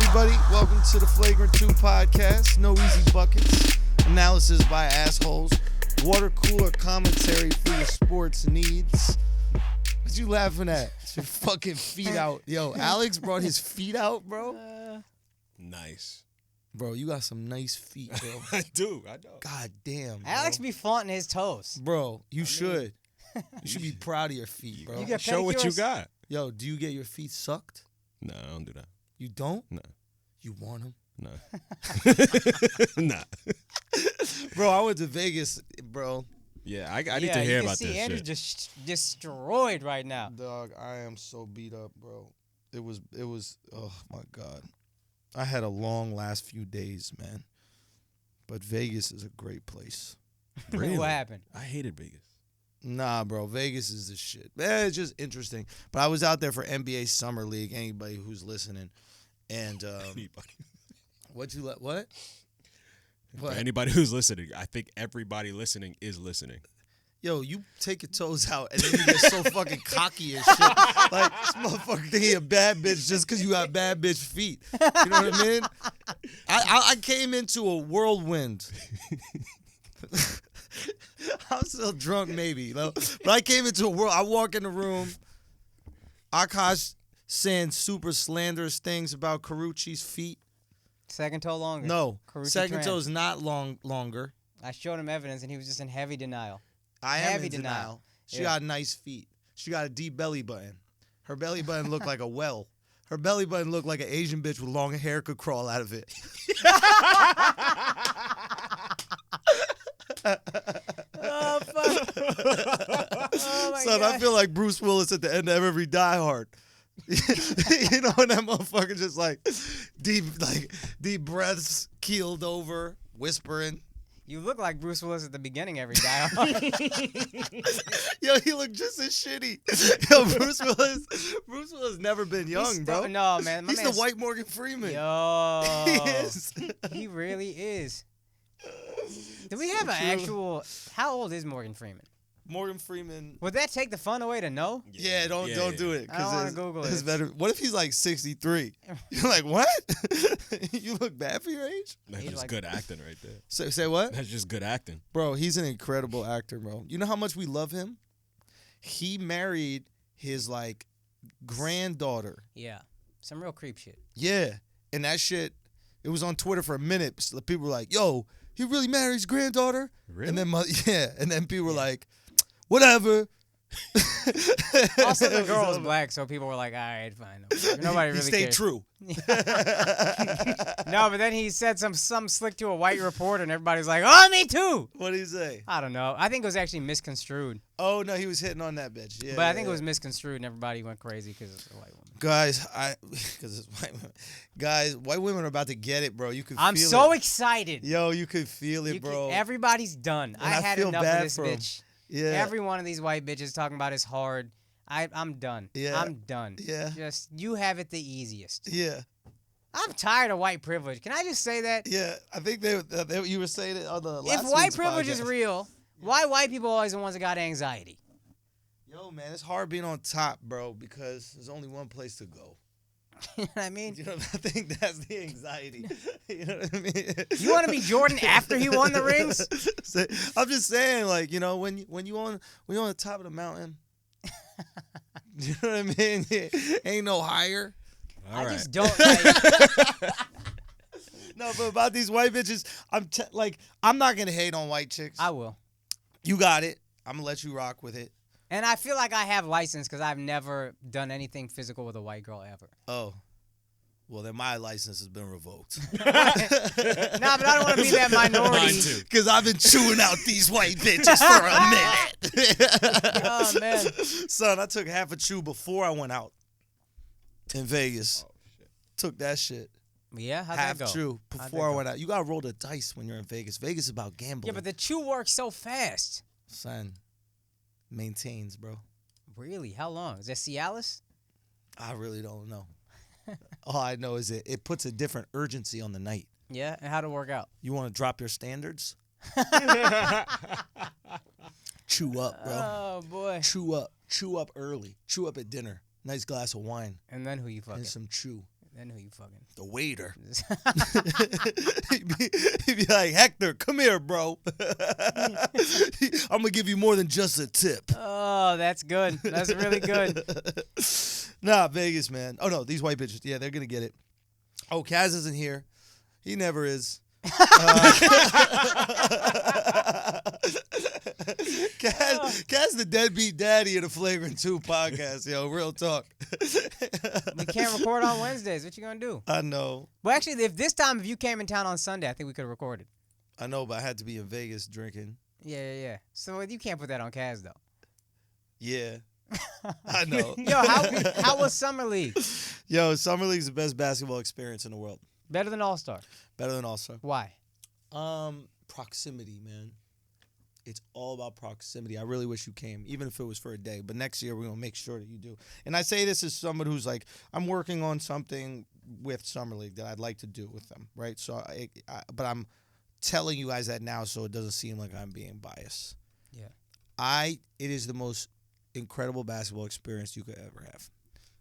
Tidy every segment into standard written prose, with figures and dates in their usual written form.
everybody? Welcome to the Flagrant 2 podcast. No easy buckets. Analysis by assholes. Water cooler commentary for your sports needs. What you laughing at? It's your fucking feet out. Yo, Alex brought his feet out, bro. Nice. Bro, you got some nice feet, bro. I do. I know. God damn, bro. Alex be flaunting his toes. Bro, you should. You should be proud of your feet, bro. You get Show what you pedicures? got. Yo, do you get your feet sucked? No, I don't do that. You don't? No. You want them? No. Nah. Bro, I went to Vegas, bro. Yeah, I need to hear about this Andrew's shit. just destroyed right now. Dog, I am so beat up, bro. It was, oh my God. I had a long last few days, man. But Vegas is a great place. Really? What happened? I hated Vegas. Nah, bro, Vegas is the shit. Man, it's just interesting. But I was out there for NBA Summer League, anybody who's listening. And, Anybody. What? For anybody who's listening, I think everybody listening is listening. Yo, you take your toes out and then you get so fucking cocky and shit. Like, this motherfucker think he a bad bitch just because you got bad bitch feet. You know what I mean? I came into a whirlwind. I'm still drunk, maybe. You know? But I came into a world. I walk in the room. Akaash saying super slanderous things about Carucci's feet. Second toe longer. No, Carucci second trans. toe is not longer. I showed him evidence, and he was just in heavy denial. I am Heavy in denial. She Yeah. got nice feet. She got a deep belly button. Her belly button looked like a well. Her belly button looked like an Asian bitch with long hair could crawl out of it. Oh, fuck. Oh, my Son, God. I feel like Bruce Willis at the end of every Die Hard. You know, when that motherfucker just like deep breaths, keeled over, whispering. You look like Bruce Willis at the beginning every day. Yo, he looked just as shitty. Yo, Bruce Willis never been young, bro. No, man. My He's the man's- white Morgan Freeman. Yo. He is. He really is. Do we have an True. actual... How old is Morgan Freeman? Morgan Freeman. Would that take the fun away to know? Yeah, don't do it. I don't wanna it's- Google it's it. better. What if he's like 63? You're like, what? You look bad for your age? That's He's just like- good acting right there. Say what? That's just good acting. Bro, he's an incredible actor, bro. You know how much we love him? He married his like granddaughter. Yeah. Some real creep shit. Yeah. And that shit, it was on Twitter for a minute. So people were like, yo, he really married his granddaughter? Really? And then and then people were like, whatever. Also, the girl was black, so people were like, all right, fine. Nobody really He stayed cares. true. No, but then he said some slick to a white reporter, and everybody's like, oh, me too. What did he say? I don't know. I think it was actually misconstrued. Oh, no, he was hitting on that bitch. Yeah, But I yeah, think yeah. it was misconstrued, and everybody went crazy because it's a white woman. Guys, because it's white women. Guys, white women are about to get it, bro. You could I'm feel so it. excited. Yo, you could feel it, You bro. everybody's done. And I had feel enough bad of this for 'em. bitch. Yeah. Every one of these white bitches talking about it's hard. I'm done. Yeah. I'm done. Yeah. Just, you have it the easiest. Yeah. I'm tired of white privilege. Can I just say that? Yeah. I think they you were saying it on the last If white week's privilege is podcast. real, why white people always the ones that got anxiety? Yo, man, it's hard being on top, bro, because there's only one place to go. You know what I mean? You know, I think that's the anxiety. You know what I mean? You want to be Jordan after he won the rings? I'm just saying, like, you know, when you on the top of the mountain, you know what I mean? Ain't no higher. All right. Just don't. Like, No, but about these white bitches, I'm not gonna hate on white chicks. I will. You got it. I'm gonna let you rock with it. And I feel like I have license because I've never done anything physical with a white girl ever. Oh. Well, then my license has been revoked. Nah, but I don't want to be that minority. Mine too. Because I've been chewing out these white bitches for a minute. Oh, man. Son, I took half a chew before I went out in Vegas. Oh, shit. Took that shit. Yeah, how'd Half that go? chew How'd that before I go? went out. You got to roll the dice when you're in Vegas. Vegas is about gambling. Yeah, but the chew works so fast. Son, maintains, bro. Really? How long? Is that Cialis? I really don't know. All I know is it puts a different urgency on the night. Yeah, and how'd it work out? You want to drop your standards? Chew up, bro. Oh, boy. Chew up. Chew up early. Chew up at dinner. Nice glass of wine And then who you fucking? and some chew. Then who you fucking? The waiter. he'd be like, Hector, come here, bro. I'm gonna give you more than just a tip. Oh, that's good. That's really good. Nah, Vegas, man. Oh no, these white bitches. Yeah, they're gonna get it. Oh, Kaz isn't here. He never is. Kaz the deadbeat daddy of the Flagrant 2 podcast, yo. Real talk. We can't record on Wednesdays. What you gonna do? I know. Well, actually, if you came in town on Sunday, I think we could have recorded. I know, but I had to be in Vegas drinking. Yeah. So you can't put that on Kaz though. Yeah. I know. Yo, how was Summer League? Yo, Summer League's the best basketball experience in the world. Better than All-Star. Better than All-Star. Why? Proximity, man. It's all about proximity. I really wish you came, even if it was for a day. But next year, we're going to make sure that you do. And I say this as someone who's like, I'm working on something with Summer League that I'd like to do with them, right? So, but I'm telling you guys that now so it doesn't seem like I'm being biased. Yeah. It is the most incredible basketball experience you could ever have.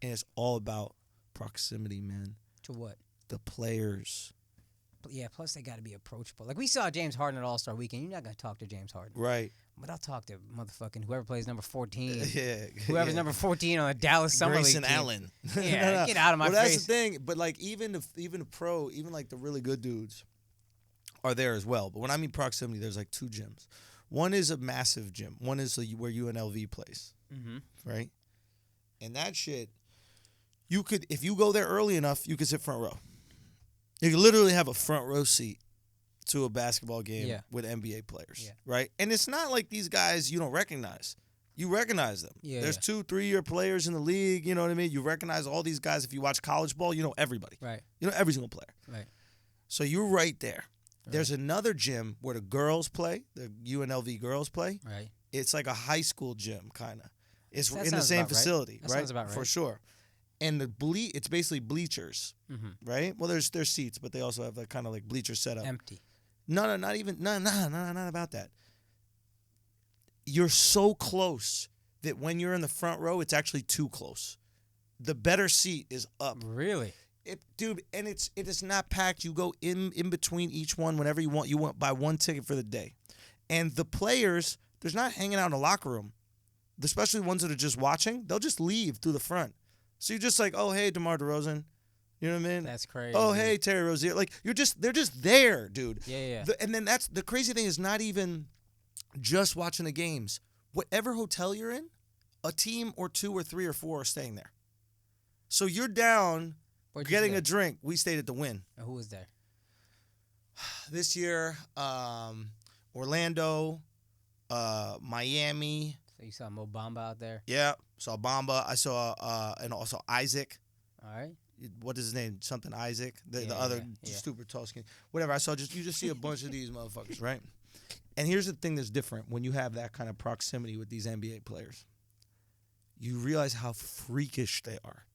And it's all about proximity, man. To what? The players. Yeah, plus they got to be approachable. Like, we saw James Harden at All-Star Weekend. You're not going to talk to James Harden. Right. But I'll talk to motherfucking whoever plays number 14. Yeah. Whoever's number 14 on the Dallas Summer Grayson League team. Allen. Yeah, get out of my face. That's the thing. But, like, even a pro, even, like, the really good dudes are there as well. But when I mean proximity, there's, like, 2 gyms. One is a massive gym. One is where UNLV plays. Mm-hmm. Right? And that shit, you could, if you go there early enough, you could sit front row. You could literally have a front row seat to a basketball game with NBA players, right? And it's not like these guys you don't recognize. You recognize them. There's 2-3-year players in the league, you know what I mean? You recognize all these guys. If you watch college ball, you know everybody. Right. You know every single player. Right. So you're right there. Right. There's another gym where the girls play, the UNLV girls play. Right. It's like a high school gym, kind of. It's that in the same right. facility, That right? sounds about right. For sure. And it's basically bleachers, right? Well, there's seats, but they also have that kind of like bleacher setup. Empty. No, not even. No, not about that. You're so close that when you're in the front row, it's actually too close. The better seat is up. Really? Dude, and it is not packed. You go in between each one whenever you want. You want buy one ticket for the day, and the players, there's not hanging out in the locker room, especially ones that are just watching. They'll just leave through the front. So you're just like, oh, hey, DeMar DeRozan. You know what I mean? That's crazy. Oh, hey, Terry Rozier. Like, they're just there, dude. Yeah. And then the crazy thing is not even just watching the games. Whatever hotel you're in, a team or 2 or 3 or 4 are staying there. So you're down getting a drink. We stayed at the Wynn. And who was there? This year, Orlando, Miami. So you saw Mo Bamba out there? Yeah, saw Bamba. I saw and also Isaac. All right. What is his name? Something Isaac. The other stupid tall skin. Whatever. I saw you just see a bunch of these motherfuckers, right? And here's the thing that's different when you have that kind of proximity with these NBA players. You realize how freakish they are.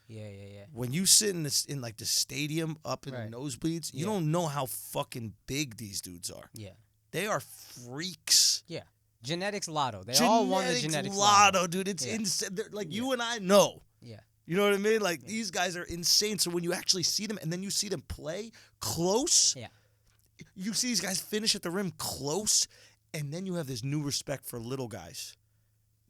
Yeah. When you sit in like the stadium up in the nosebleeds, you don't know how fucking big these dudes are. Yeah. They are freaks. Yeah. Genetics lotto. They all won the genetics lotto, dude. It's insane. Like you and I know. Yeah. You know what I mean? Like these guys are insane. So when you actually see them and then you see them play close, you see these guys finish at the rim close, and then you have this new respect for little guys.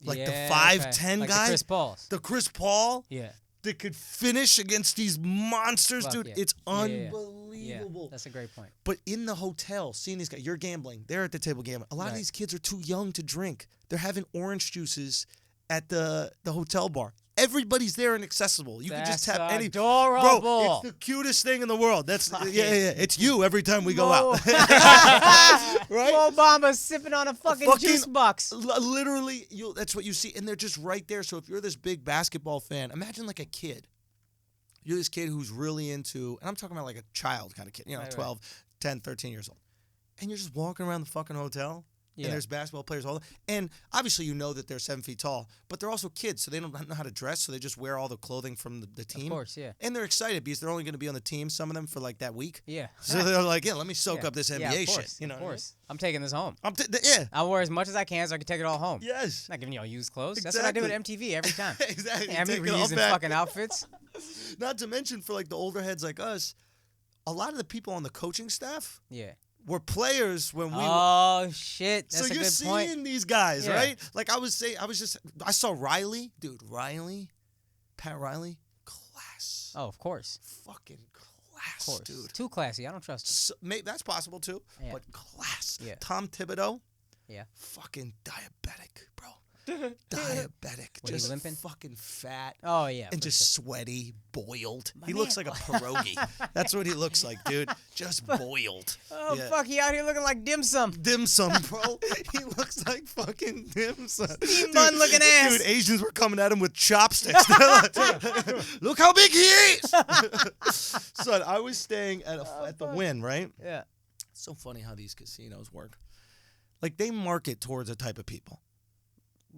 Like the 5'10" like guy. The Chris Pauls. The Chris Paul. Yeah. That could finish against these monsters, dude. It's unbelievable. Yeah. That's a great point. But in the hotel, seeing these guys, you're gambling. They're at the table gambling. A lot of these kids are too young to drink. They're having orange juices at the hotel bar. Everybody's there and accessible. You can just tap any. Adorable. Bro, it's the cutest thing in the world. That's It's you every time we go out. Right? Mo Bamba sipping on a fucking juice box. Literally, that's what you see, and they're just right there. So if you're this big basketball fan, imagine like a kid. You're this kid who's really into, and I'm talking about like a child kind of kid, 12, 10, 13 years old. And you're just walking around the fucking hotel. Yeah. And there's basketball players all. And obviously you know that they're 7 feet tall, but they're also kids, so they don't know how to dress, so they just wear all the clothing from the team. Of course, yeah. And they're excited because they're only going to be on the team, some of them, for like that week. Yeah. So they're like, let me soak up this NBA shit. You know, of course. I'm taking this home. Yeah. I'll wear as much as I can so I can take it all home. Yes. I'm not giving y'all used clothes. Exactly. That's what I do with MTV every time. Exactly. Yeah, I mean, reusing fucking outfits. Not to mention for like the older heads like us, a lot of the people on the coaching staff were players when we Oh shit. That's so a you're good seeing point. these guys, Yeah. right? Like I saw Riley, dude, Pat Riley, class. Oh, of course. Fucking class, Of course. dude. Too classy. I don't trust him. So, that's possible too, Yeah. but class. Yeah. Tom Thibodeau, Yeah. fucking diabetic, bro. Diabetic, What, he just limping? fucking fat. Oh yeah. And for just sure. sweaty, boiled. My He looks man. like a pierogi. That's what he looks like, dude. Just boiled. Oh Yeah. fuck, he out here looking like dim sum. Dim sum, bro. He looks like fucking dim sum. Steam bun looking ass. Dude, Asians were coming at him with chopsticks. They're like, look how big he is. Son, I was staying at the Wynn, right? Yeah. It's so funny how these casinos work. Like, they market towards a type of people.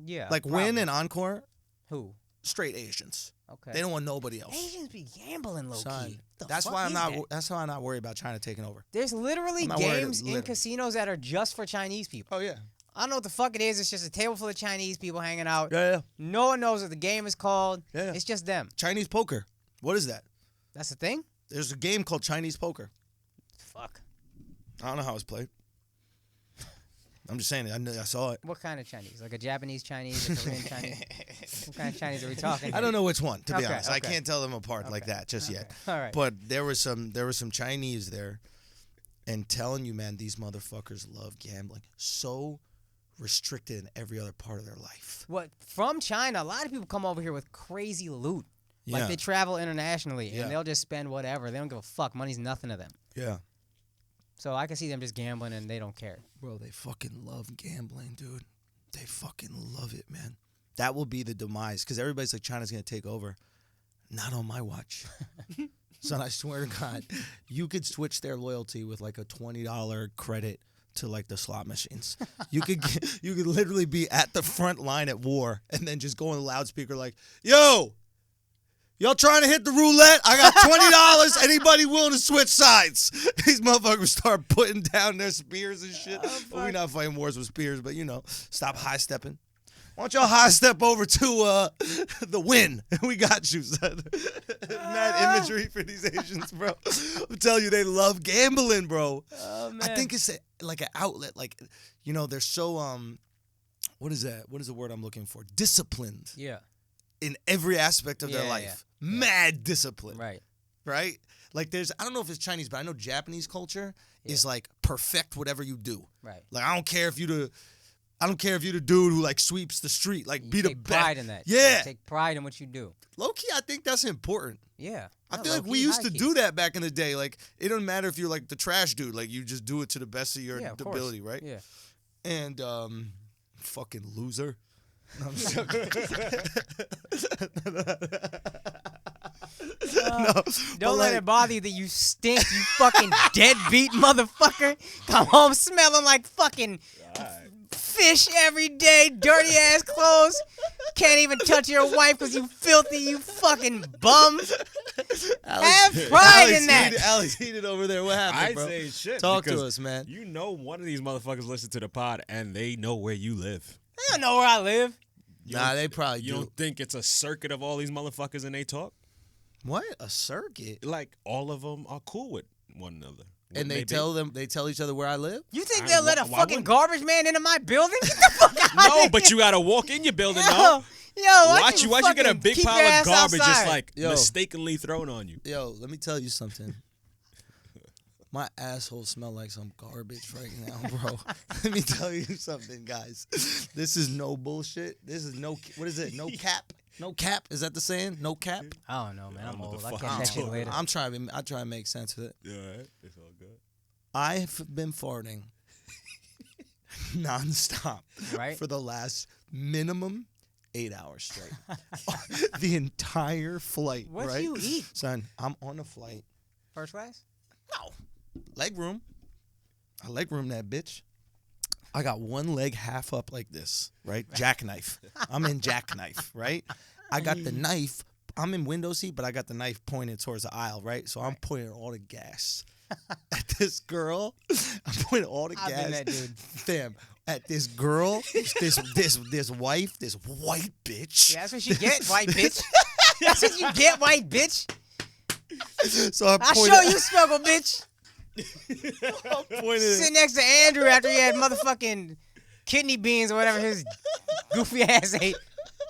Yeah. Like, probably. Wynn and Encore, Who? straight Asians. Okay. They don't want nobody else. Asians be gambling low Son, key. that's why I'm not. That's why I'm not worried about China taking over. There's literally I'm not worried, games in literally. casinos that are just for Chinese people. Oh yeah. I don't know what the fuck it is. It's just a table full of Chinese people hanging out. Yeah. No one knows what the game is called. Yeah. It's just them. Chinese poker. What is that? That's the thing? There's a game called Chinese poker. Fuck. I don't know how it's played. I'm just saying it. I saw it. What kind of Chinese? Like a Japanese Chinese, a Korean Chinese? What kind of Chinese are we talking? I don't know which one, to be Okay, honest. I okay. can't tell them apart like that just yet. All right. But there was some Chinese there, and telling you, man, these motherfuckers love gambling. So restricted in every other part of their life. What from China? A lot of people come over here with crazy loot. Yeah. Like they travel internationally Yeah. and they'll just spend whatever. They don't give a fuck. Money's nothing to them. Yeah. So I can see them just gambling and they don't care. Bro, they fucking love gambling, dude. They fucking love it, man. That will be the demise, because everybody's like, China's going to take over. Not on my watch. Son, I swear to God, you could switch their loyalty with like a $20 credit to like the slot machines. You could literally be at the front line at war and then just go on the loudspeaker like, yo, y'all trying to hit the roulette? I got $20. Anybody willing to switch sides? These motherfuckers start putting down their spears and shit. Well, we're not fighting wars with spears, but stop high stepping. Why don't y'all high step over to the Wynn? We got you, son. Mad imagery for these Asians, bro. I'm telling you, they love gambling, bro. Oh, man. I think it's like an outlet. Like, they're so, what is that? What is the word I'm looking for? Disciplined. Yeah. In every aspect of their Yeah, life. yeah. Mad discipline. Right. Right? Like I don't know if it's Chinese, but I know Japanese culture is like perfect whatever you do. Right. Like I don't care if you the dude who like sweeps the street, like You be the take best. pride in that. Yeah. You take pride in what you do. Low key, I think that's important. Yeah. I Not feel like low-key, we used to high-key. do that back in the day. Like it doesn't matter if you're like the trash dude, like you just do it to the best of your Yeah, of course. ability, right? Yeah. And fucking loser. I'm Don't let it bother you that you stink, you fucking deadbeat motherfucker. Come home smelling like fucking fish every day, dirty ass clothes. Can't even touch your wife because you filthy, you fucking bum. Have pride in that. Alex heated over there. What happened, I bro? say shit. Talk to because us, man. You know one of these motherfuckers listen to the pod and they know where you live. I don't know where I live. Nah, they probably You do. don't think it's a circuit of all these motherfuckers and they talk? What? A circuit? Like all of them are cool with one another. And Wouldn't they tell each other where I live? You think I- they'll let a why fucking wouldn't- garbage man into my building? Get the fuck out No, of here. but you gotta walk in your building Yo, though. watch Watch you get a fucking big keep pile your of ass garbage just outside. like Yo. mistakenly thrown on you. Yo, let me tell you something. My asshole smell like some garbage right now, bro. Let me tell you something, guys. This is no bullshit. This is what is it? No cap? No cap? Is that the saying? No cap? I don't know, man. I don't I'm know what old. the I fuck catch I'm that shit talking later. I try to make sense of it. Yeah, right. It's all good. I've been farting nonstop Right? for the last minimum 8 hours straight. The entire flight, What right? do you eat? Son, I'm on a flight. First class? No. Leg room. I leg room that bitch. I got one leg half up like this, right? Jackknife. I'm in jackknife, right? I got the knife. I'm in window seat, but I got the knife pointed towards the aisle, right? So I'm pointing all the gas at this girl. I'm pointing all the I've gas. been that dude. Fam, at this girl, this wife, this white bitch. Yeah, that's what she get, white bitch. That's what you get, white bitch. So I'll show you struggle, bitch. pointed. Sit next to Andrew after he had motherfucking kidney beans or whatever his goofy ass ate.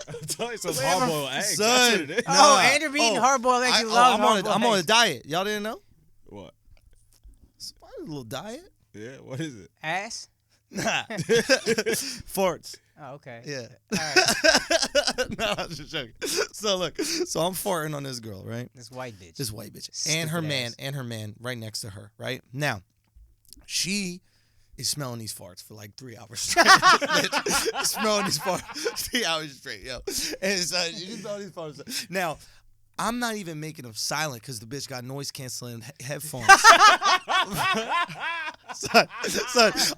I'm telling you, some hard-boiled eggs. Son. That's what it is. Oh, Andrew be eating hard-boiled eggs. He loves hard-boiled eggs. I'm on a diet. Y'all didn't know? What? It's a little diet. Yeah, what is it? Ass? Nah. Farts. Oh, okay. Yeah. All right. No, I'm just joking. So look, so I'm farting on this girl, right? This white bitch. This white bitch. Stupid And her ass. man right next to her, right? Now, she is smelling these farts for like 3 hours straight. Bitch, smelling these farts 3 hours straight, yo. And she's smelling these farts. Now, I'm not even making them silent because the bitch got noise canceling headphones. son,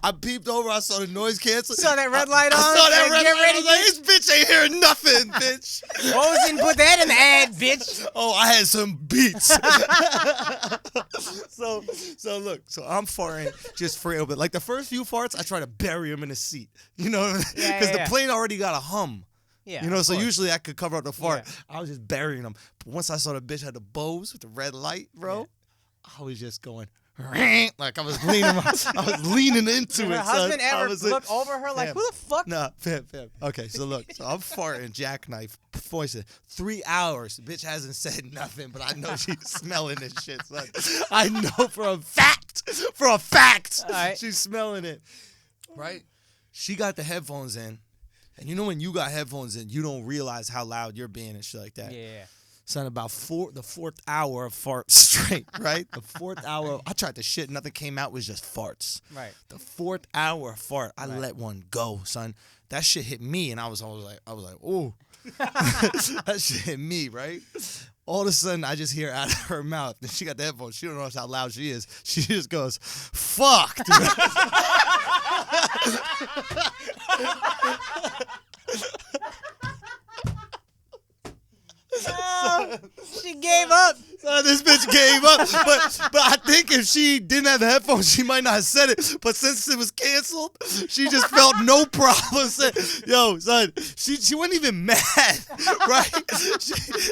I peeped over. I saw the noise canceling. Saw that red light on? I saw that Like, red get light. ready, I was like, this bitch ain't hearing nothing, bitch. Rose didn't put that in the ad, bitch. Oh, I had some beats. so look, so I'm farting just for real, but like the first few farts, I try to bury them in the seat, you know, because the plane already got a hum. Yeah, you know, so course. usually I could cover up the fart. Yeah. I was just burying them. But once I saw the bitch had the bows with the red light, bro, I was just going like I was leaning into Did it. her husband son. I ever was look over her like, fam. who the fuck? Nah, fam. Okay, so look, so I'm farting jackknife voicing 3 hours. The bitch hasn't said nothing, but I know she's smelling this shit, son. I know for a fact, All right. she's smelling it. Right? She got the headphones in. And you know when you got headphones in, you don't realize how loud you're being and shit like that. Yeah. Son, about the fourth hour of fart straight, right? The fourth hour, I tried to shit, nothing came out, was just farts. Right. The fourth hour of fart, I let one go, son. That shit hit me, and I was like, ooh. That shit hit me, right? All of a sudden, I just hear out of her mouth, and she got the headphones, she don't know how loud she is. She just goes, fuck, dude. She gave up. This bitch gave up. But I think if she didn't have the headphones, she might not have said it. But since it was canceled, she just felt no problem. Yo, son, she wasn't even mad, right?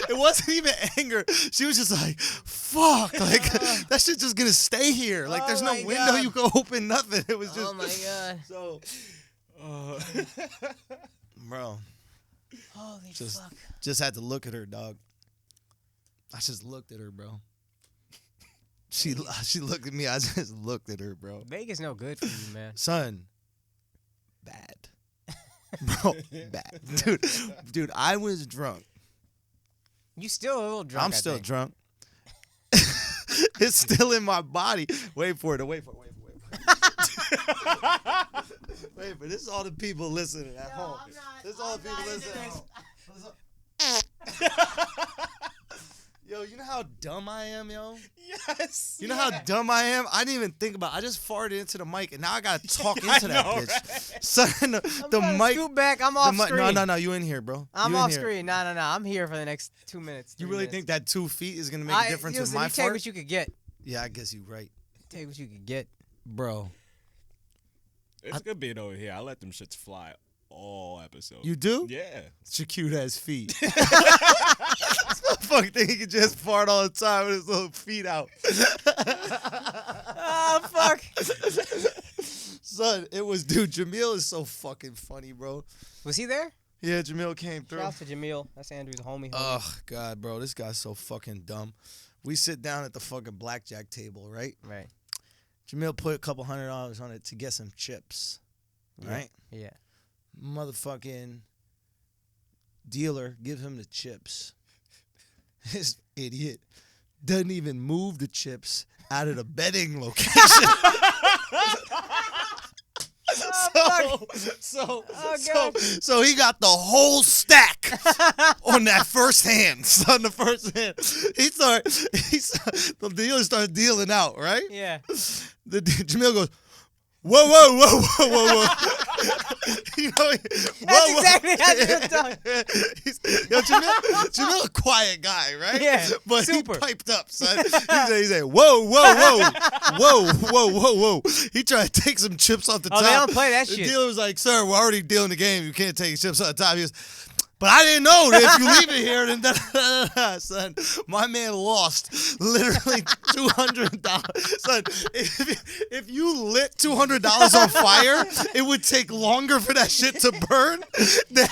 It wasn't even anger. She was just like, fuck. Like, that shit's just going to stay here. Like, there's no window you can open, nothing. It was just. Oh, my God. So, bro. Holy fuck. Just had to look at her, dog. I just looked at her, bro. She looked at me. I just looked at her, bro. Vegas no good for you, man. Son, bad. Bro, bad. Dude, I was drunk. You still a little drunk. I'm still drunk. It's still in my body. Wait for it. Wait for it. Wait, but this is all the people listening at home. This is all the people listening at home. Yo, you know how dumb I am, yo? Yes. You know how dumb I am? I didn't even think about it. I just farted into the mic, and now I got to talk into that bitch. Right? Son, the mic. Scoot back. I'm off screen. No, you in here, bro. I'm off screen. No. I'm here for the next 2 minutes. You really think that 2 feet is going to make a difference with my you fart? take what you could get. Yeah, I guess you're right. Take what you could get. Bro. It's good being over here. I let them shits fly all episodes. You do? Yeah. It's your cute ass feet. Fuck thing, he can just fart all the time with his little feet out. Oh, fuck. Son, it was, dude, Jamil is so fucking funny, bro. Was he there? Yeah, Jamil came through. Shout out to Jamil. That's Andrew's homie. Oh, God, bro, this guy's so fucking dumb. We sit down at the fucking blackjack table, right? Right. Jamil put a couple $100 on it to get some chips, right? Yeah. Motherfucking dealer give him the chips. This idiot doesn't even move the chips out of the betting location. So he got the whole stack on that first hand. Son, the first hand. The dealer started dealing out, right? Yeah. Jamil goes, whoa. You know, That's exactly how you're talking. Yo, Jamil a quiet guy, right? Yeah, but super. He piped up, son. He said, whoa. He tried to take some chips off the top. Oh, they don't play that the shit. The dealer was like, sir, we're already dealing the game. You can't take chips off the top. He goes, But I didn't know that if you leave it here, then son, my man lost literally $200. Son, if you lit $200 on fire, it would take longer for that shit to burn than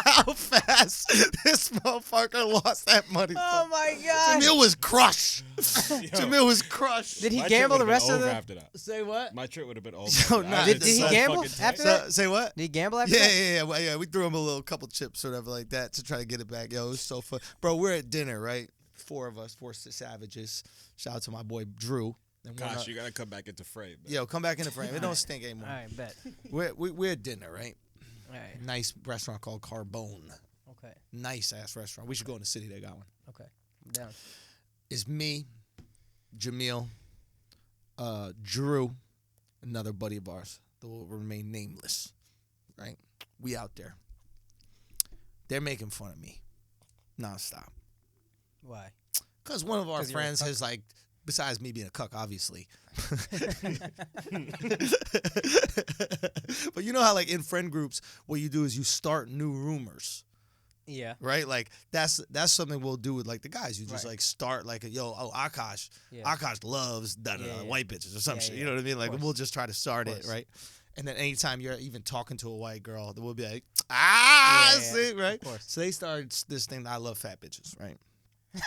how fast this motherfucker lost that money. Oh my God. Jamil was crushed. Jamil was crushed. Did he gamble the rest of the? After that. Say what? My trip would have been over. Yo, nah, Did he gamble after that? Say what? Did he gamble after that? Yeah. Well, yeah, we threw him a little couple chips or whatever like that to try to get it back. Yo, it was so fun. Bro, we're at dinner, right? 4 of us, 4 savages. Shout out to my boy Drew. And Gosh, you got to come back into frame. Man. Yo, come back in the frame. It don't stink anymore. All right, bet. We're at dinner, right? All right. Nice restaurant called Carbone. Okay. Nice-ass restaurant. We should go in the city. They got one. Okay. I'm down. It's me, Jamil, Drew, another buddy of ours that will remain nameless, right? We out there. They're making fun of me nonstop. Why? Because one of our 'Cause you're a friends cuck? has, like, besides me being a cuck, obviously. But you know how, like, in friend groups, what you do is you start new rumors. Yeah. Right? Like, that's something we'll do with, like, the guys. You just, Right. like, start, like, Akaash. Yeah. Akaash loves white bitches or some shit. You know what I mean? Like, we'll just try to start it, right? And then anytime you're even talking to a white girl, we'll be like, see, right? Of course. So they started this thing, I love fat bitches, right? You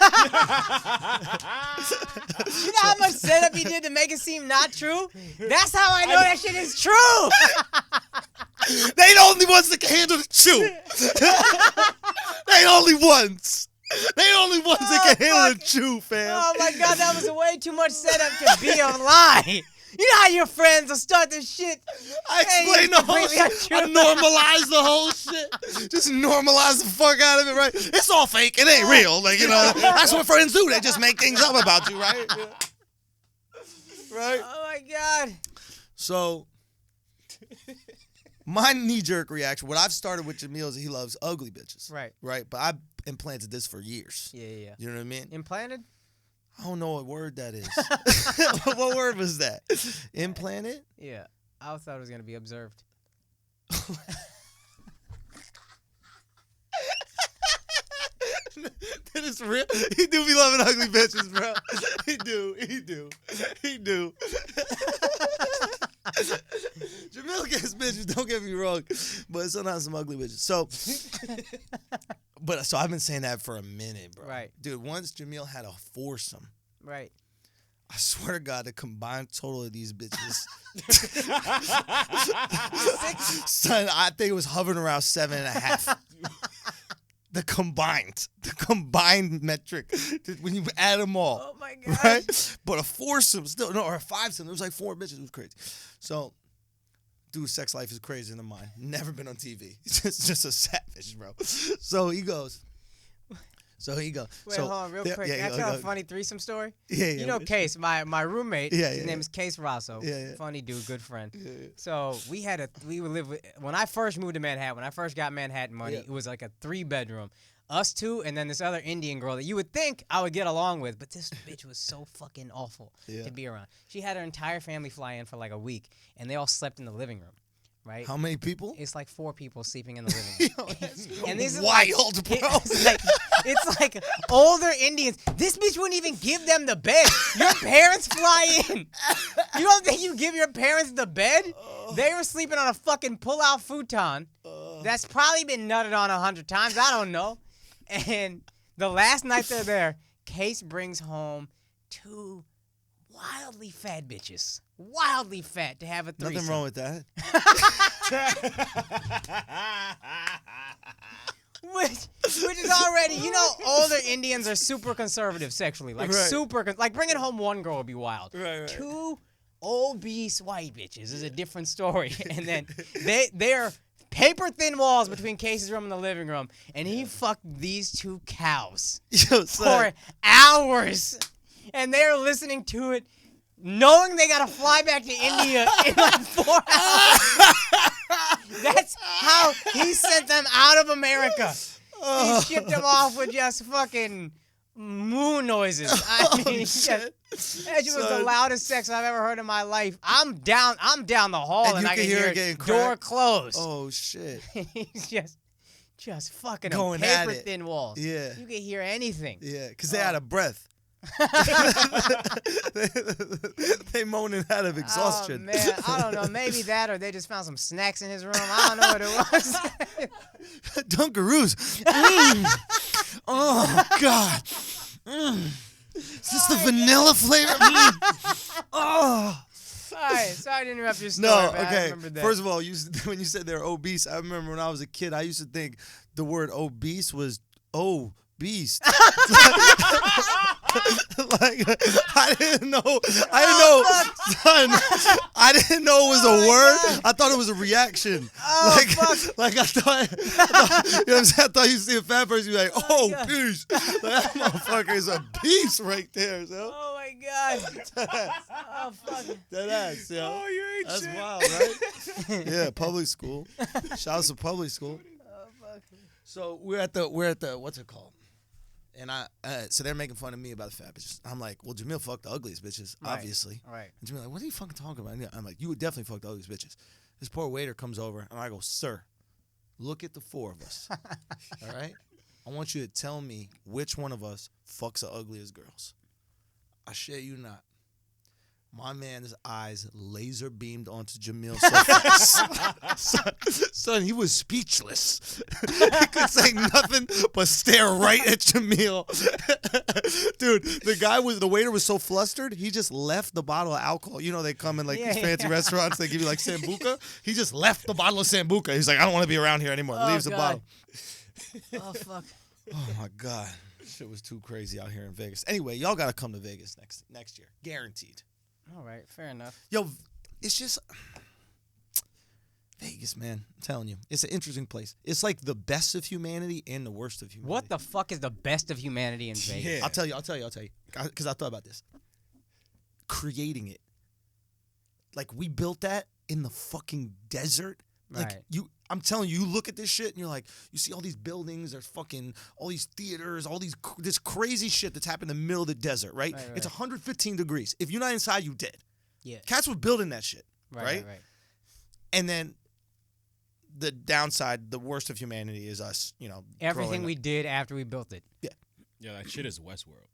know how much setup he did to make it seem not true? That's how I know that shit is true. They the only ones that can handle the chew. They the only ones. They the only ones that can handle the chew, fam. Oh my God, that was way too much setup to be a lie. You know how your friends will start this shit. I explained the whole shit. I normalized the whole shit. Just normalize the fuck out of it, right? It's all fake. It ain't real. Like, you know, that's what friends do. They just make things up about you, right? Yeah. Right? Oh my God. So, my knee-jerk reaction, what I've started with Jamil is he loves ugly bitches. Right. Right? But I've implanted this for years. Yeah. You know what I mean? Implanted? I don't know what word that is. What word was that? Implanted? Yeah. I thought it was going to be observed. That is real. He do be loving ugly bitches, bro. He do. Jamil gets bitches, don't get me wrong. But sometimes some ugly bitches. So I've been saying that for a minute, bro. Right. Dude, once Jamil had a foursome. Right. I swear to God, the combined total of these bitches. Son, I think it was hovering around 7.5. The combined metric, when you add them all. Oh my God. Right? But a foursome still, no, or a fivesome. There was like 4 bitches. It was crazy. So, dude's sex life is crazier than mine. Never been on TV. It's just a savage, bro. So he goes. Wait, hold on, real quick. Can I tell a funny threesome story? Yeah. You know Case, my roommate. His name is Case Rosso. Yeah. Funny dude, good friend. Yeah. So we would live with, when I first moved to Manhattan, when I first got Manhattan money, it was like a 3-bedroom. Us two, and then this other Indian girl that you would think I would get along with, but this bitch was so fucking awful to be around. She had her entire family fly in for like a week, and they all slept in the living room. Right? How many people? It's like 4 people sleeping in the living room. And this is wild, bro. It's like older Indians. This bitch wouldn't even give them the bed. Your parents fly in. You don't think you give your parents the bed? They were sleeping on a fucking pull-out futon that's probably been nutted on 100 times. I don't know. And the last night they're there, Case brings home 2 wildly fat bitches. Wildly fat to have a threesome. Nothing wrong with that. Which is already, you know, older Indians are super conservative sexually. Like, like bringing home one girl would be wild. Right. 2 obese white bitches is a different story. And then they're paper thin walls between Case's room and the living room. And he fucked these 2 cows for hours. And they're listening to it, knowing they gotta fly back to India in like 4 hours. That's how he sent them out of America. He shipped them off with just fucking moo noises. I mean, that shit was the loudest sex I've ever heard in my life. I'm down the hall and I can hear it door closed. Oh shit. He's just Just fucking going at paper it. thin walls. Yeah. You could hear anything. Yeah, because they out of breath. They moaning out of exhaustion. Oh, man. I don't know. Maybe that or they just found some snacks in his room. I don't know what it was. Dunkaroos. Oh, God. Is this the vanilla flavor? Oh. All right. Sorry to interrupt your story. No, man. I okay. remember that. First of all, when you said they're obese, I remember when I was a kid, I used to think the word obese was beast. Like I didn't know, son. I didn't know it was a word. God. I thought it was a reaction. Oh, like I thought, you know what I'm saying? I thought you see a fat person, you're like, beast. Like, that motherfucker is a beast right there, so. Oh my God. Oh fuck. That ass, yo. Oh, you ain't That's shit. wild, right? Yeah, public school. Shout out to public school. Oh fuck. So we're at the what's it called? And so they're making fun of me about the fat bitches. I'm like, well, Jamil fucked the ugliest bitches, obviously. Right. And Jamil like, what are you fucking talking about? And I'm like, you would definitely fuck the ugliest bitches. This poor waiter comes over, and I go, sir, look at the four of us. All right? I want you to tell me which one of us fucks the ugliest girls. I shit you not. My man's eyes laser beamed onto Jamil's face. Son, he was speechless. He could say nothing but stare right at Jamil. Dude, the waiter was so flustered, he just left the bottle of alcohol. You know they come in like these fancy restaurants, they give you like Sambuca. He just left the bottle of Sambuca. He's like, I don't want to be around here anymore. Leaves the bottle. Oh fuck. Oh my God. Shit was too crazy out here in Vegas. Anyway, y'all gotta come to Vegas next year. Guaranteed. All right, fair enough. Yo, it's just Vegas, man. I'm telling you, it's an interesting place. It's like the best of humanity and the worst of humanity. What the fuck is the best of humanity in Vegas? Yeah. I'll tell you, because I thought about this. Creating it, like we built that in the fucking desert. Like Right. I'm telling you, you look at this shit and you're like, you see all these buildings, there's fucking all these theaters, this crazy shit that's happened in the middle of the desert, right? Right. It's 115 degrees. If you're not inside, you dead. Yeah. Cats were building that shit, Right. And then the downside, the worst of humanity is us, Everything we did after we built it. Yeah, that shit is Westworld.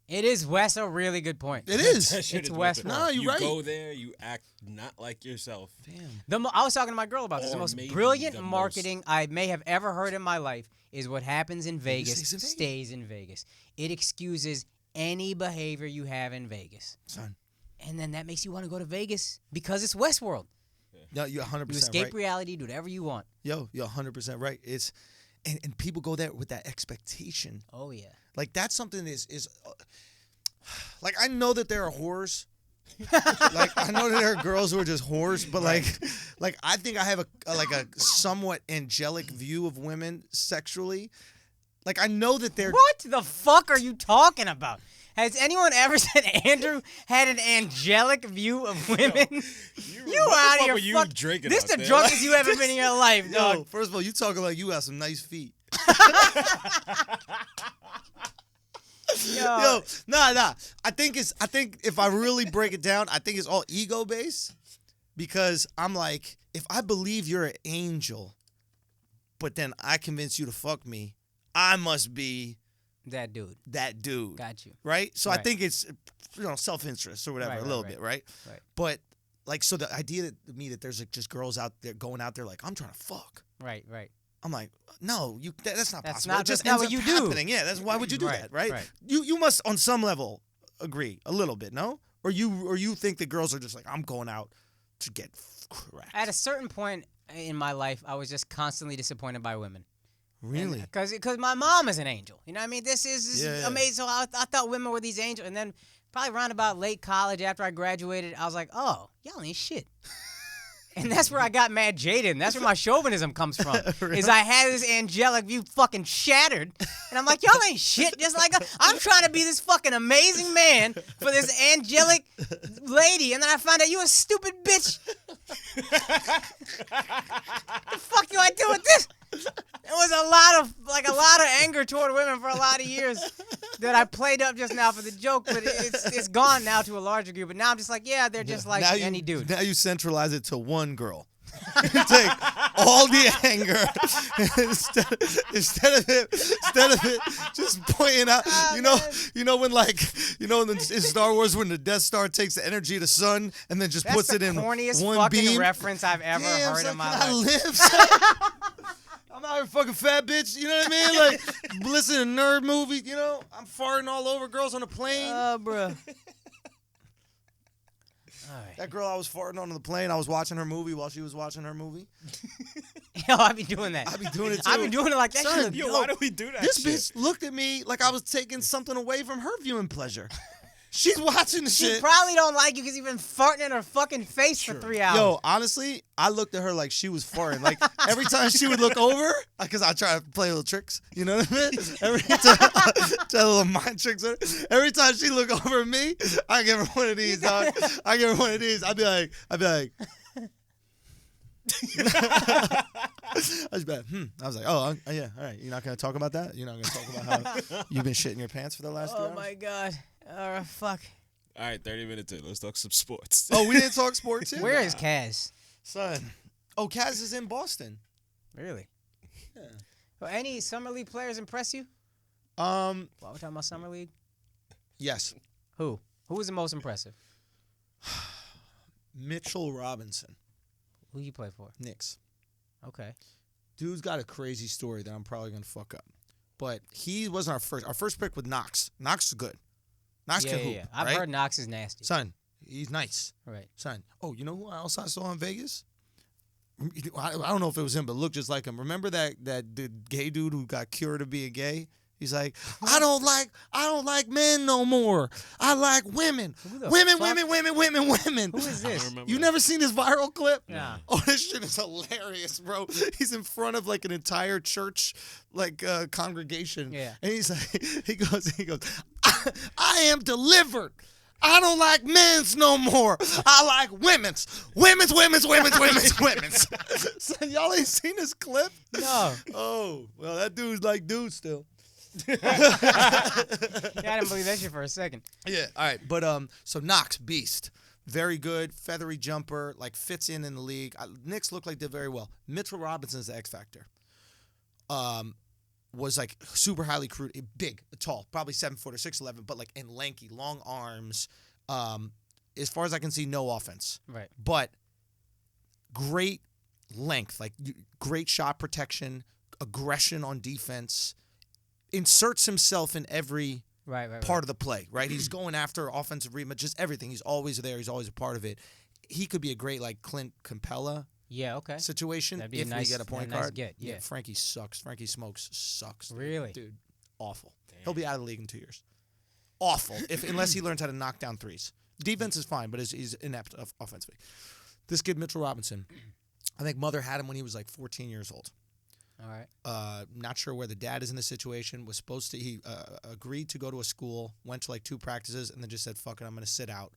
It is West. A really good point. It is. That shit It's is Westworld. No, you're right. You go there, you act not like yourself. Damn. I was talking to my girl about this. The Or most maybe brilliant the marketing I may have ever heard in my life is what happens in Vegas stays in Vegas. stays in Vegas. It excuses any behavior you have in Vegas. Son. And then that makes you want to go to Vegas because it's Westworld. No, you're 100% You escape right. reality, do whatever you want. Yo, you're 100% right. It's and people go there with that expectation. Oh, yeah. Like that's something is like I know that there are whores. Like I know that there are girls who are just whores, but like I think I have a somewhat angelic view of women sexually. Like I know that they're What the fuck are you talking about? Has anyone ever said Andrew had an angelic view of women? You out of your you fuck. drinking This out the there? drunkest you ever been in your life, Yo, dog. first of all, you talking like you got some nice feet. Yo, nah. I think if I really break it down, I think it's all ego based. Because I'm like, if I believe you're an angel, but then I convince you to fuck me, I must be That dude. that dude. Got you. Right? So I Right. think it's self-interest or whatever, Right, a little right. bit, right? Right. But like, so the idea that there's like just girls out there going out there like, I'm trying to fuck. Right. I'm like, no, that's not That's possible. not- It just that's not ends what up you do. happening. Yeah, why would you do Right, that, right? right. You must on some level agree a little bit, no? Or you think that girls are just like, I'm going out to get cracked. At a certain point in my life, I was just constantly disappointed by women. Really? Because my mom is an angel. You know what I mean? This is Yeah. amazing. So I thought women were these angels. And then probably around about late college after I graduated, I was like, oh, y'all ain't shit. And that's where I got mad jaded. And that's where my chauvinism comes from. Is I had this angelic view fucking shattered. And I'm like, y'all ain't shit. Just like I'm trying to be this fucking amazing man for this angelic lady. And then I find out you a stupid bitch. The fuck do I do with this? There was a lot of anger toward women for a lot of years that I played up just now for the joke, but it's gone now to a large degree. But now I'm just like, yeah, they're just like now any dude. Now you centralize it to one girl. Take all the anger instead of it just pointing out. You know when in Star Wars when the Death Star takes the energy of the sun and then just puts it in one beam. That's the corniest fucking reference I've ever heard in my life. I'm not a fucking fat bitch, you know what I mean? Like, listen to nerd movies, you know? I'm farting all over girls on a plane. Bro. Right. That girl I was farting on the plane, I was watching her movie while she was watching her movie. Yo, I be doing that. I be doing it too. I be doing it like that. Son, Yo, why do we do that? This bitch looked at me like I was taking something away from her viewing pleasure. She's watching the shit. She probably don't like you because you've been farting in her fucking face for 3 hours. Yo, honestly, I looked at her like she was farting. Like, every time she would look over, because I try to play little tricks, you know what I mean? Every time, try little mind tricks. Every time she look over at me, I give her one of these, dog. I give her one of these. I'd be like. I was like, I was like, oh, yeah, all right. You're not going to talk about that? You're not going to talk about how you've been shitting your pants for the last 3 hours? Oh, my God. Fuck. All right, 30 minutes in. Let's talk some sports. Oh, we didn't talk sports yet? Where is Kaz? Son. Oh, Kaz is in Boston. Really? Yeah. Well, any Summer League players impress you? While we're talking about Summer League? Yes. Who? Who was the most impressive? Mitchell Robinson. Who you play for? Knicks. Okay. Dude's got a crazy story that I'm probably going to fuck up. But he wasn't our first. Our first pick was Knox. Knox is good. Knox can hoop. Yeah. I've right? heard Knox is nasty. Son, he's nice. Right. Son. Oh, you know who else I saw in Vegas? I don't know if it was him, but looked just like him. Remember that the gay dude who got cured to be a gay? He's like, I don't like men no more. I like women. Women. Who is this? You never seen this viral clip? Nah. Oh, this shit is hilarious, bro. He's in front of like an entire church, like congregation. Yeah. And he's like, he goes, I am delivered. I don't like men's no more. I like women's. Women's. So y'all ain't seen this clip? No. Oh, well, that dude's like dude still. Yeah, I didn't believe that shit for a second. Yeah, all right. But so Knox, beast. Very good, feathery jumper, like fits in the league. Knicks look like did very well. Mitchell Robinson's the X factor. Was like super highly recruited, big, tall, probably 7 foot or 6'11", but like and lanky, long arms. As far as I can see, no offense. Right. But great length, like great shot protection, aggression on defense. Inserts himself in every part of the play, right? He's going after offensive rebound, just everything. He's always there. He's always a part of it. He could be a great like Clint Capella situation That'd be if nice, we get a point nice guard. Get, yeah. Frankie sucks. Frankie Smokes sucks. Really? Dude, awful. Damn. He'll be out of the league in 2 years. Awful. Unless he learns how to knock down threes. Defense is fine, but he's inept offensively. This kid, Mitchell Robinson, I think mother had him when he was like 14 years old. All right. Not sure where the dad is in the situation. Was supposed to. He agreed to go to a school. Went to like 2 practices and then just said, "Fuck it, I'm going to sit out."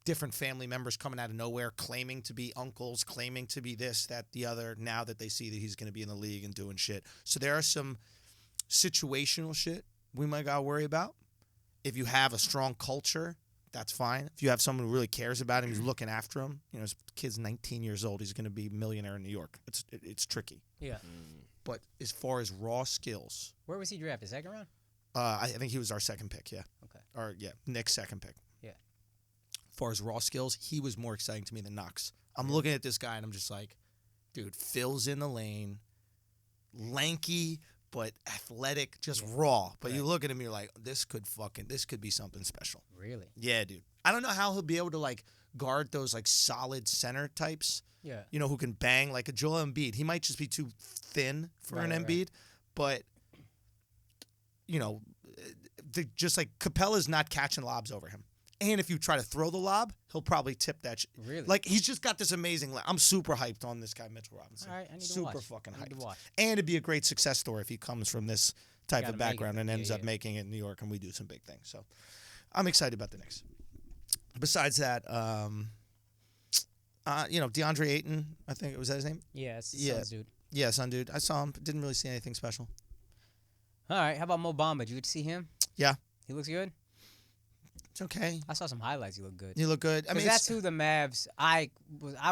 Different family members coming out of nowhere, claiming to be uncles, claiming to be this, that, the other. Now that they see that he's going to be in the league and doing shit, so there are some situational shit we might gotta worry about. If you have a strong culture, that's fine. If you have someone who really cares about him, who's looking after him, his kid's 19 years old. He's going to be a millionaire in New York. It's tricky. Yeah. But as far as raw skills, where was he drafted? 2nd round? I think he was our 2nd pick. Yeah. Okay. Or yeah, Nick's 2nd pick. Yeah. As far as raw skills, he was more exciting to me than Knox. I'm looking at this guy and I'm just like, dude, fills in the lane, lanky but athletic, just raw. But you look at him, you're like, this could be something special. Really? Yeah, dude. I don't know how he'll be able to like guard those like solid center types. Yeah. Who can bang like a Joel Embiid. He might just be too thin for an Embiid, but just like Capella's not catching lobs over him. And if you try to throw the lob, he'll probably tip that shit. Really? Like, he's just got this amazing... I'm super hyped on this guy, Mitchell Robinson. All right, I need to super watch. fucking I need hyped. to watch. And it'd be a great success story if he comes from this type of background and ends up yeah. making it in New York and we do some big things. So, I'm excited about the Knicks. Besides that, DeAndre Ayton, I think was that his name? Yeah, it's the Suns dude. Yeah, son dude. I saw him. Didn't really see anything special. All right, how about Mo Bamba? Did you get to see him? Yeah. He looks good? It's okay. I saw some highlights. You look good. You look good. I mean, that's who the Mavs. I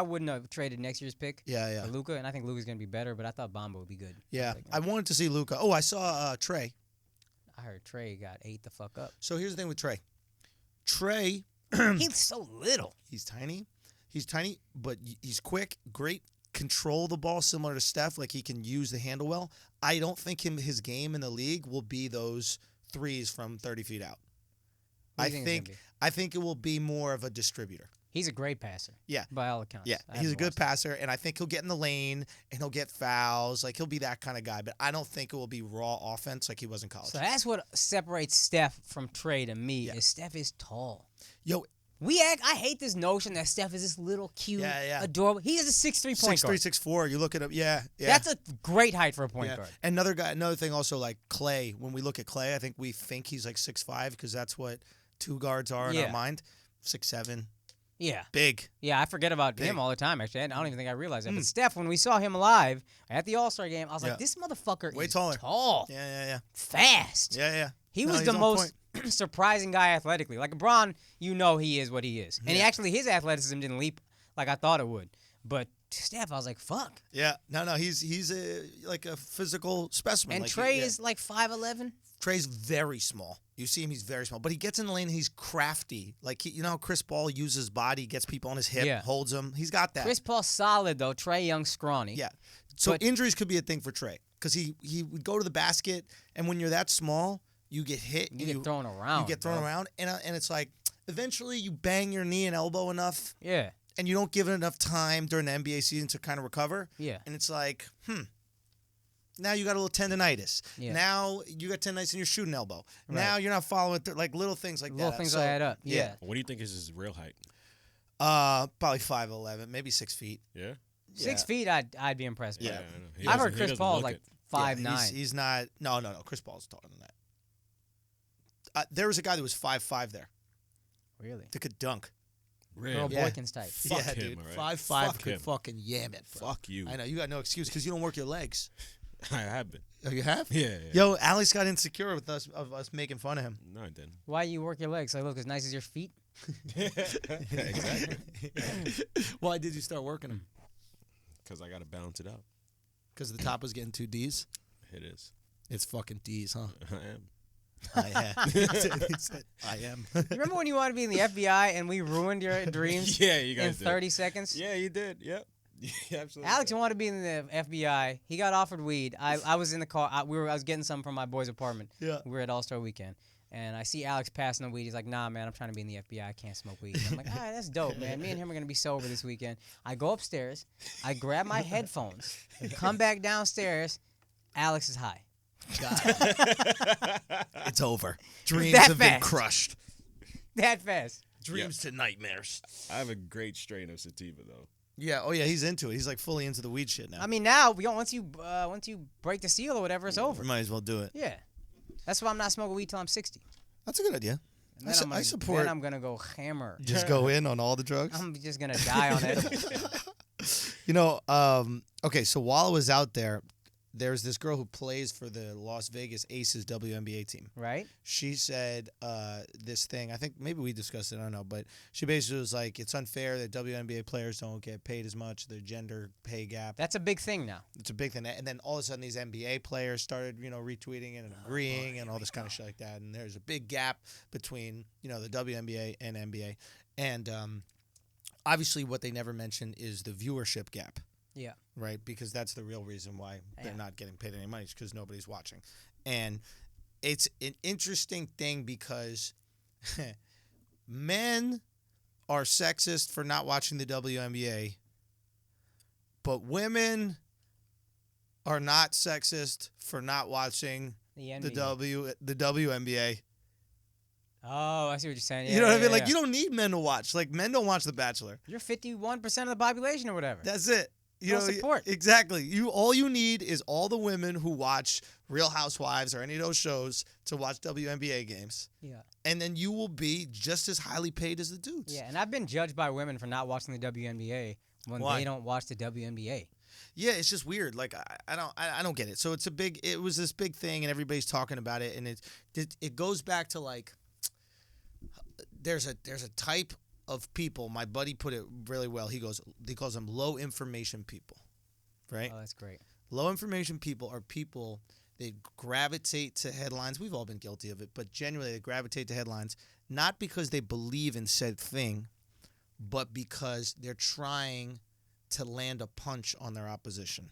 wouldn't have traded next year's pick. Yeah. For Luka, and I think Luka's gonna be better. But I thought Bamba would be good. Yeah, I wanted to see Luka. Oh, I saw Trey. I heard Trey got ate the fuck up. So here's the thing with Trey. Trey, he's so little. He's tiny. He's tiny, but he's quick. Great control the ball, similar to Steph. Like he can use the handle well. I don't think his game in the league will be those threes from 30 feet out. I think it will be more of a distributor. He's a great passer. Yeah. By all accounts. Yeah. He's a good passer, and I think he'll get in the lane and he'll get fouls. Like he'll be that kind of guy, but I don't think it will be raw offense like he was in college. So that's what separates Steph from Trey to me. Is Steph is tall. Yo, I hate this notion that Steph is this little cute, adorable. He is a 6'3" point guard. 6'3", 6'4". You look at him, yeah. That's a great height for a point guard. And another thing also like Clay. When we look at Clay, I think we think he's like 6'5" because that's what two guards are in our mind. 6'7". Yeah. Big. Yeah, I forget about him all the time, actually. I don't even think I realized that. But Steph, when we saw him live at the All-Star game, I was like, this motherfucker is tall. Yeah. Fast. Yeah. He was the most surprising guy athletically. Like LeBron, he is what he is. And his athleticism didn't leap like I thought it would. But Steph, I was like, fuck. Yeah. No, he's like a physical specimen. And like, Trey is like 5'11". Trey's very small. You see him, he's very small. But he gets in the lane and he's crafty. Like, you know how Chris Paul uses his body, gets people on his hip, holds them. He's got that. Chris Paul's solid, though. Trey Young, scrawny. Yeah. So injuries could be a thing for Trey. Because he would go to the basket, and when you're that small, you get hit. You get thrown around. You get thrown around. And it's like, eventually you bang your knee and elbow enough. Yeah. And you don't give it enough time during the NBA season to kind of recover. Yeah. And it's like, now you got a little tendonitis. Yeah. Now you got tendonitis in your shooting elbow. Right. Now you're not following like little things like that. Little things will add up. Yeah. What do you think is his real height? Probably 5'11", maybe 6 feet. Yeah. 6 feet, I'd be impressed. Yeah. I've heard Chris Paul's like 5'9". He's not. No. Chris Paul's taller than that. There was a guy that was 5'5" there. Really? That could dunk. Really? Earl Boykins type. Fuck him, dude. Right? 5'5" could fucking yam it. Bro. Fuck you. I know you got no excuse because you don't work your legs. I have been. Oh, you have? Yeah. Yo, Alex got insecure with us making fun of him. No, I didn't. Why you work your legs? So I look as nice as your feet? Exactly. Why did you start working them? Because I got to balance it out. Because the top was getting 2 Ds? It is. It's fucking D's, huh? I am. He said, I am. You remember when you wanted to be in the FBI and we ruined your dreams? Yeah, you guys in 30 seconds? Yeah, you did. Yep. Yeah, absolutely. Alex wanted to be in the FBI. He got offered weed. I was in the car. I was getting some from my boy's apartment. Yeah. We were at All-Star Weekend. And I see Alex passing the weed. He's like, nah, man, I'm trying to be in the FBI. I can't smoke weed. And I'm like, all right, that's dope, man. Me and him are going to be sober this weekend. I go upstairs. I grab my headphones. Come back downstairs. Alex is high. It's over. Dreams have been crushed. That fast. Dreams to nightmares. I have a great strain of sativa, though. Yeah. Oh, yeah. He's into it. He's like fully into the weed shit now. I mean, now once you break the seal or whatever, it's over. Might as well do it. Yeah. That's why I'm not smoking weed till I'm 60. That's a good idea. I support. Then I'm gonna go hammer. Just go in on all the drugs. I'm just gonna die on edibles. You know. Okay. So while I was out there, there's this girl who plays for the Las Vegas Aces WNBA team. Right. She said this thing. I think maybe we discussed it. I don't know. But she basically was like, it's unfair that WNBA players don't get paid as much. The gender pay gap. That's a big thing now. It's a big thing. And then all of a sudden, these NBA players started, retweeting it and agreeing and all this kind of shit like that. And there's a big gap between, the WNBA and NBA. And obviously, what they never mention is the viewership gap. Yeah. Right? Because that's the real reason why they're not getting paid any money, is because nobody's watching. And it's an interesting thing because men are sexist for not watching the WNBA, but women are not sexist for not watching the WNBA. Oh, I see what you're saying. Yeah, you know what I mean? Like, yeah. you don't need men to watch. Like, men don't watch The Bachelor. You're 51% of the population or whatever. That's it. Support. Exactly. All you need is all the women who watch Real Housewives or any of those shows to watch WNBA games. Yeah. And then you will be just as highly paid as the dudes. Yeah, and I've been judged by women for not watching the WNBA when they don't watch the WNBA. Yeah, it's just weird. Like I don't get it. So it was this big thing and everybody's talking about it, and it goes back to like there's a type of people. My buddy put it really well. He calls them low information people, right? Oh, that's great. Low information people are people that gravitate to headlines. We've all been guilty of it, but genuinely they gravitate to headlines not because they believe in said thing, but because they're trying to land a punch on their opposition.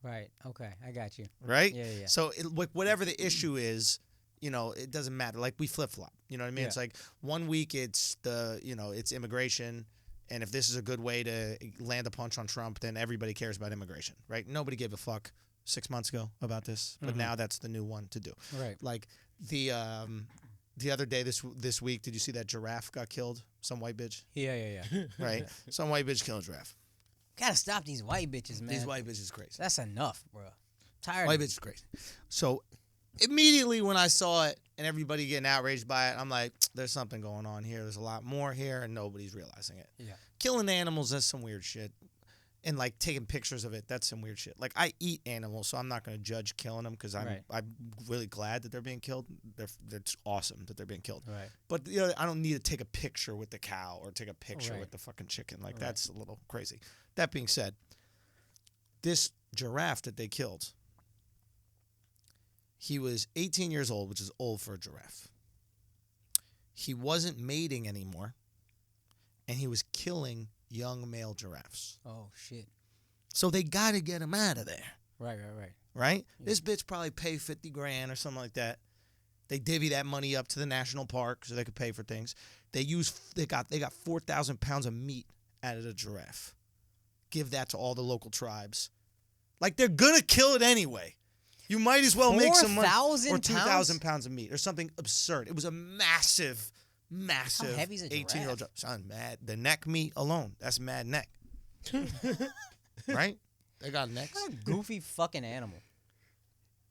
Right. Okay. I got you. Right? Yeah. So whatever the issue is, it doesn't matter. Like we flip-flop. You know what I mean? Yeah. It's like 1 week it's it's immigration, and if this is a good way to land a punch on Trump, then everybody cares about immigration, right? Nobody gave a fuck 6 months ago about this, but now that's the new one to do. Right. Like the other day this week, did you see that giraffe got killed? Some white bitch. Yeah. Right? Some white bitch killed a giraffe. Gotta stop these white bitches, man. These white bitches crazy. That's enough, bro. Tired. White bitches crazy. So immediately when I saw it and everybody getting outraged by it, I'm like, there's something going on here. There's a lot more here, and nobody's realizing it. Yeah. Killing animals, that's some weird shit. And like taking pictures of it, that's some weird shit. Like I eat animals, so I'm not going to judge killing them because I'm really glad that they're being killed. It's awesome that they're being killed. Right. But I don't need to take a picture with the cow or take a picture with the fucking chicken. Like that's a little crazy. That being said, this giraffe that they killed, he was 18 years old, which is old for a giraffe. He wasn't mating anymore, and he was killing young male giraffes. Oh, shit. So they got to get him out of there. Right. Right? Yeah. This bitch probably paid $50,000 or something like that. They divvy that money up to the national park so they could pay for things. They got 4,000 pounds of meat out of the giraffe. Give that to all the local tribes. Like they're gonna kill it anyway. You might as well make some money. 4,000 or 2,000 pounds of meat or something absurd. It was a massive. How heavy's a 18-year-old giraffe. Son, mad. The neck meat alone, that's mad neck. Right? They got necks. What a goofy fucking animal.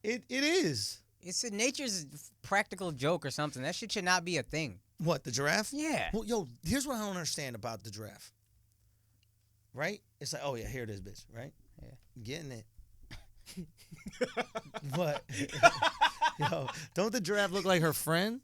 It is. It's nature's practical joke or something. That shit should not be a thing. What, the giraffe? Yeah. Well, yo, here's what I don't understand about the giraffe. Right? It's like, oh yeah, here it is, bitch. Right? Yeah. Getting it. What? Yo, don't the giraffe look like her friend?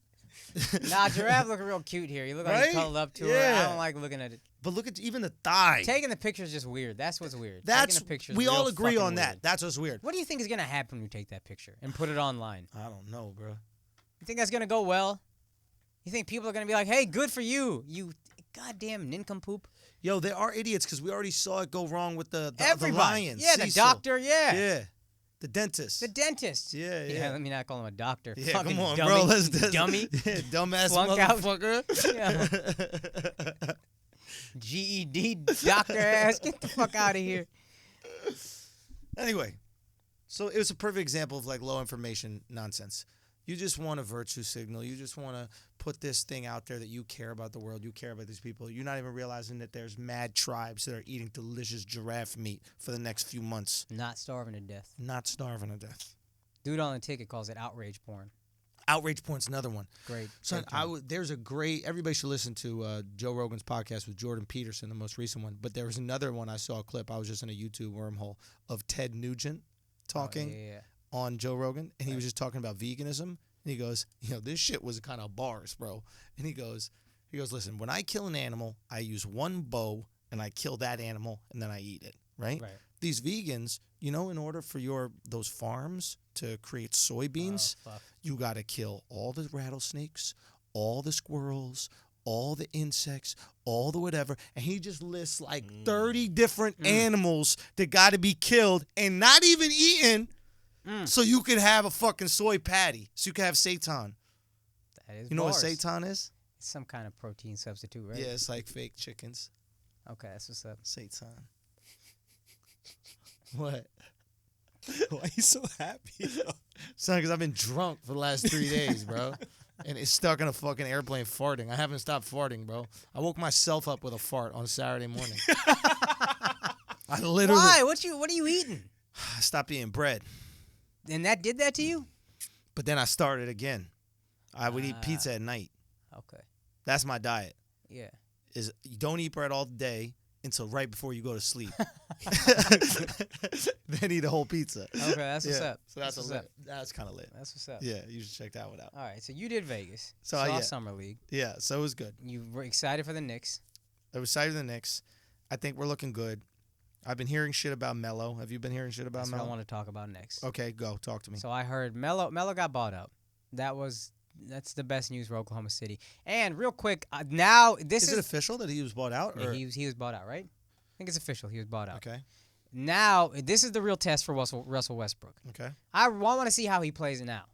Nah, giraffe look real cute here. You look like you cuddled up to her. I don't like looking at it. But look at even the thigh. Taking the picture is just weird. That's what's weird. That's Taking the picture is we real all agree on fucking that. weird. That's what's weird. What do you think is gonna happen when you take that picture and put it online? I don't know, bro. You think that's gonna go well? You think people are gonna be like, "Hey, good for you, you goddamn nincompoop"? Yo, they are idiots because we already saw it go wrong with the lions. Yeah, the doctor. Yeah. The dentist. The dentist. Yeah. Let me not call him a doctor. Yeah, fucking come on, dummy. bro. Let's dummy. Yeah, dumbass Flunk out. motherfucker. Yeah. GED doctor ass. Get the fuck out of here. Anyway, so it was a perfect example of like low information nonsense. You just want a virtue signal. You just want to put this thing out there that you care about the world. You care about these people. You're not even realizing that there's mad tribes that are eating delicious giraffe meat for the next few months. Not starving to death. Not starving to death. Dude on the ticket calls it outrage porn. Outrage porn's another one. Great. So there's a great, everybody should listen to Joe Rogan's podcast with Jordan Peterson, the most recent one. But there was another one I saw a clip. I was just in a YouTube wormhole of Ted Nugent talking on Joe Rogan. And he was just talking about veganism. And he goes, this shit was kind of bars, bro. And he goes, listen, when I kill an animal, I use one bow and I kill that animal and then I eat it, right? These vegans, in order for those farms to create soybeans, you got to kill all the rattlesnakes, all the squirrels, all the insects, all the whatever. And he just lists like 30 different animals that got to be killed and not even eaten. So you could have a fucking soy patty. So you could have seitan. That is You know what seitan is? It's some kind of protein substitute, right? Yeah, it's like fake chickens. Okay, that's what's up. Seitan. What? Why are you so happy? Son, because I've been drunk for the last 3 days, bro. And it's stuck in a fucking airplane farting. I haven't stopped farting, bro. I woke myself up with a fart on Saturday morning. I literally... Why? What are you eating? I stopped eating bread. And that did that to you? But then I started again. I would eat pizza at night. Okay. That's my diet. Yeah. Is you don't eat bread all day until right before you go to sleep. Then eat a whole pizza. Okay, that's what's up. So that's kind of lit. That's what's up. Yeah, you should check that one out. All right, so you did Vegas. So saw Summer League. Yeah, so it was good. You were excited for the Knicks. I was excited for the Knicks. I think we're looking good. I've been hearing shit about Melo. Have you been hearing shit about Melo? That's what I want to talk about next. Okay, go. Talk to me. So I heard Melo got bought up. That's the best news for Oklahoma City. And real quick, now this is it official that he was bought out? Yeah, or? he was bought out, right? I think it's official. He was bought out. Okay. Now this is the real test for Russell Westbrook. Okay. I want to see how he plays now.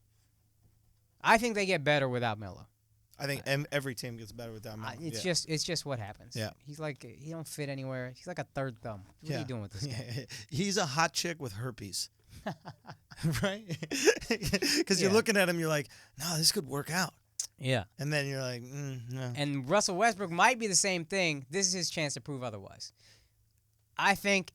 I think they get better without Melo. I think every team gets better without Melo. It's just what happens. Yeah. He's like he don't fit anywhere. He's like a third thumb. What are you doing with this guy? He's a hot chick with herpes. Right? Because you're looking at him, you're like, no, this could work out. Yeah. And then you're like, no. And Russell Westbrook might be the same thing. This is his chance to prove otherwise. I think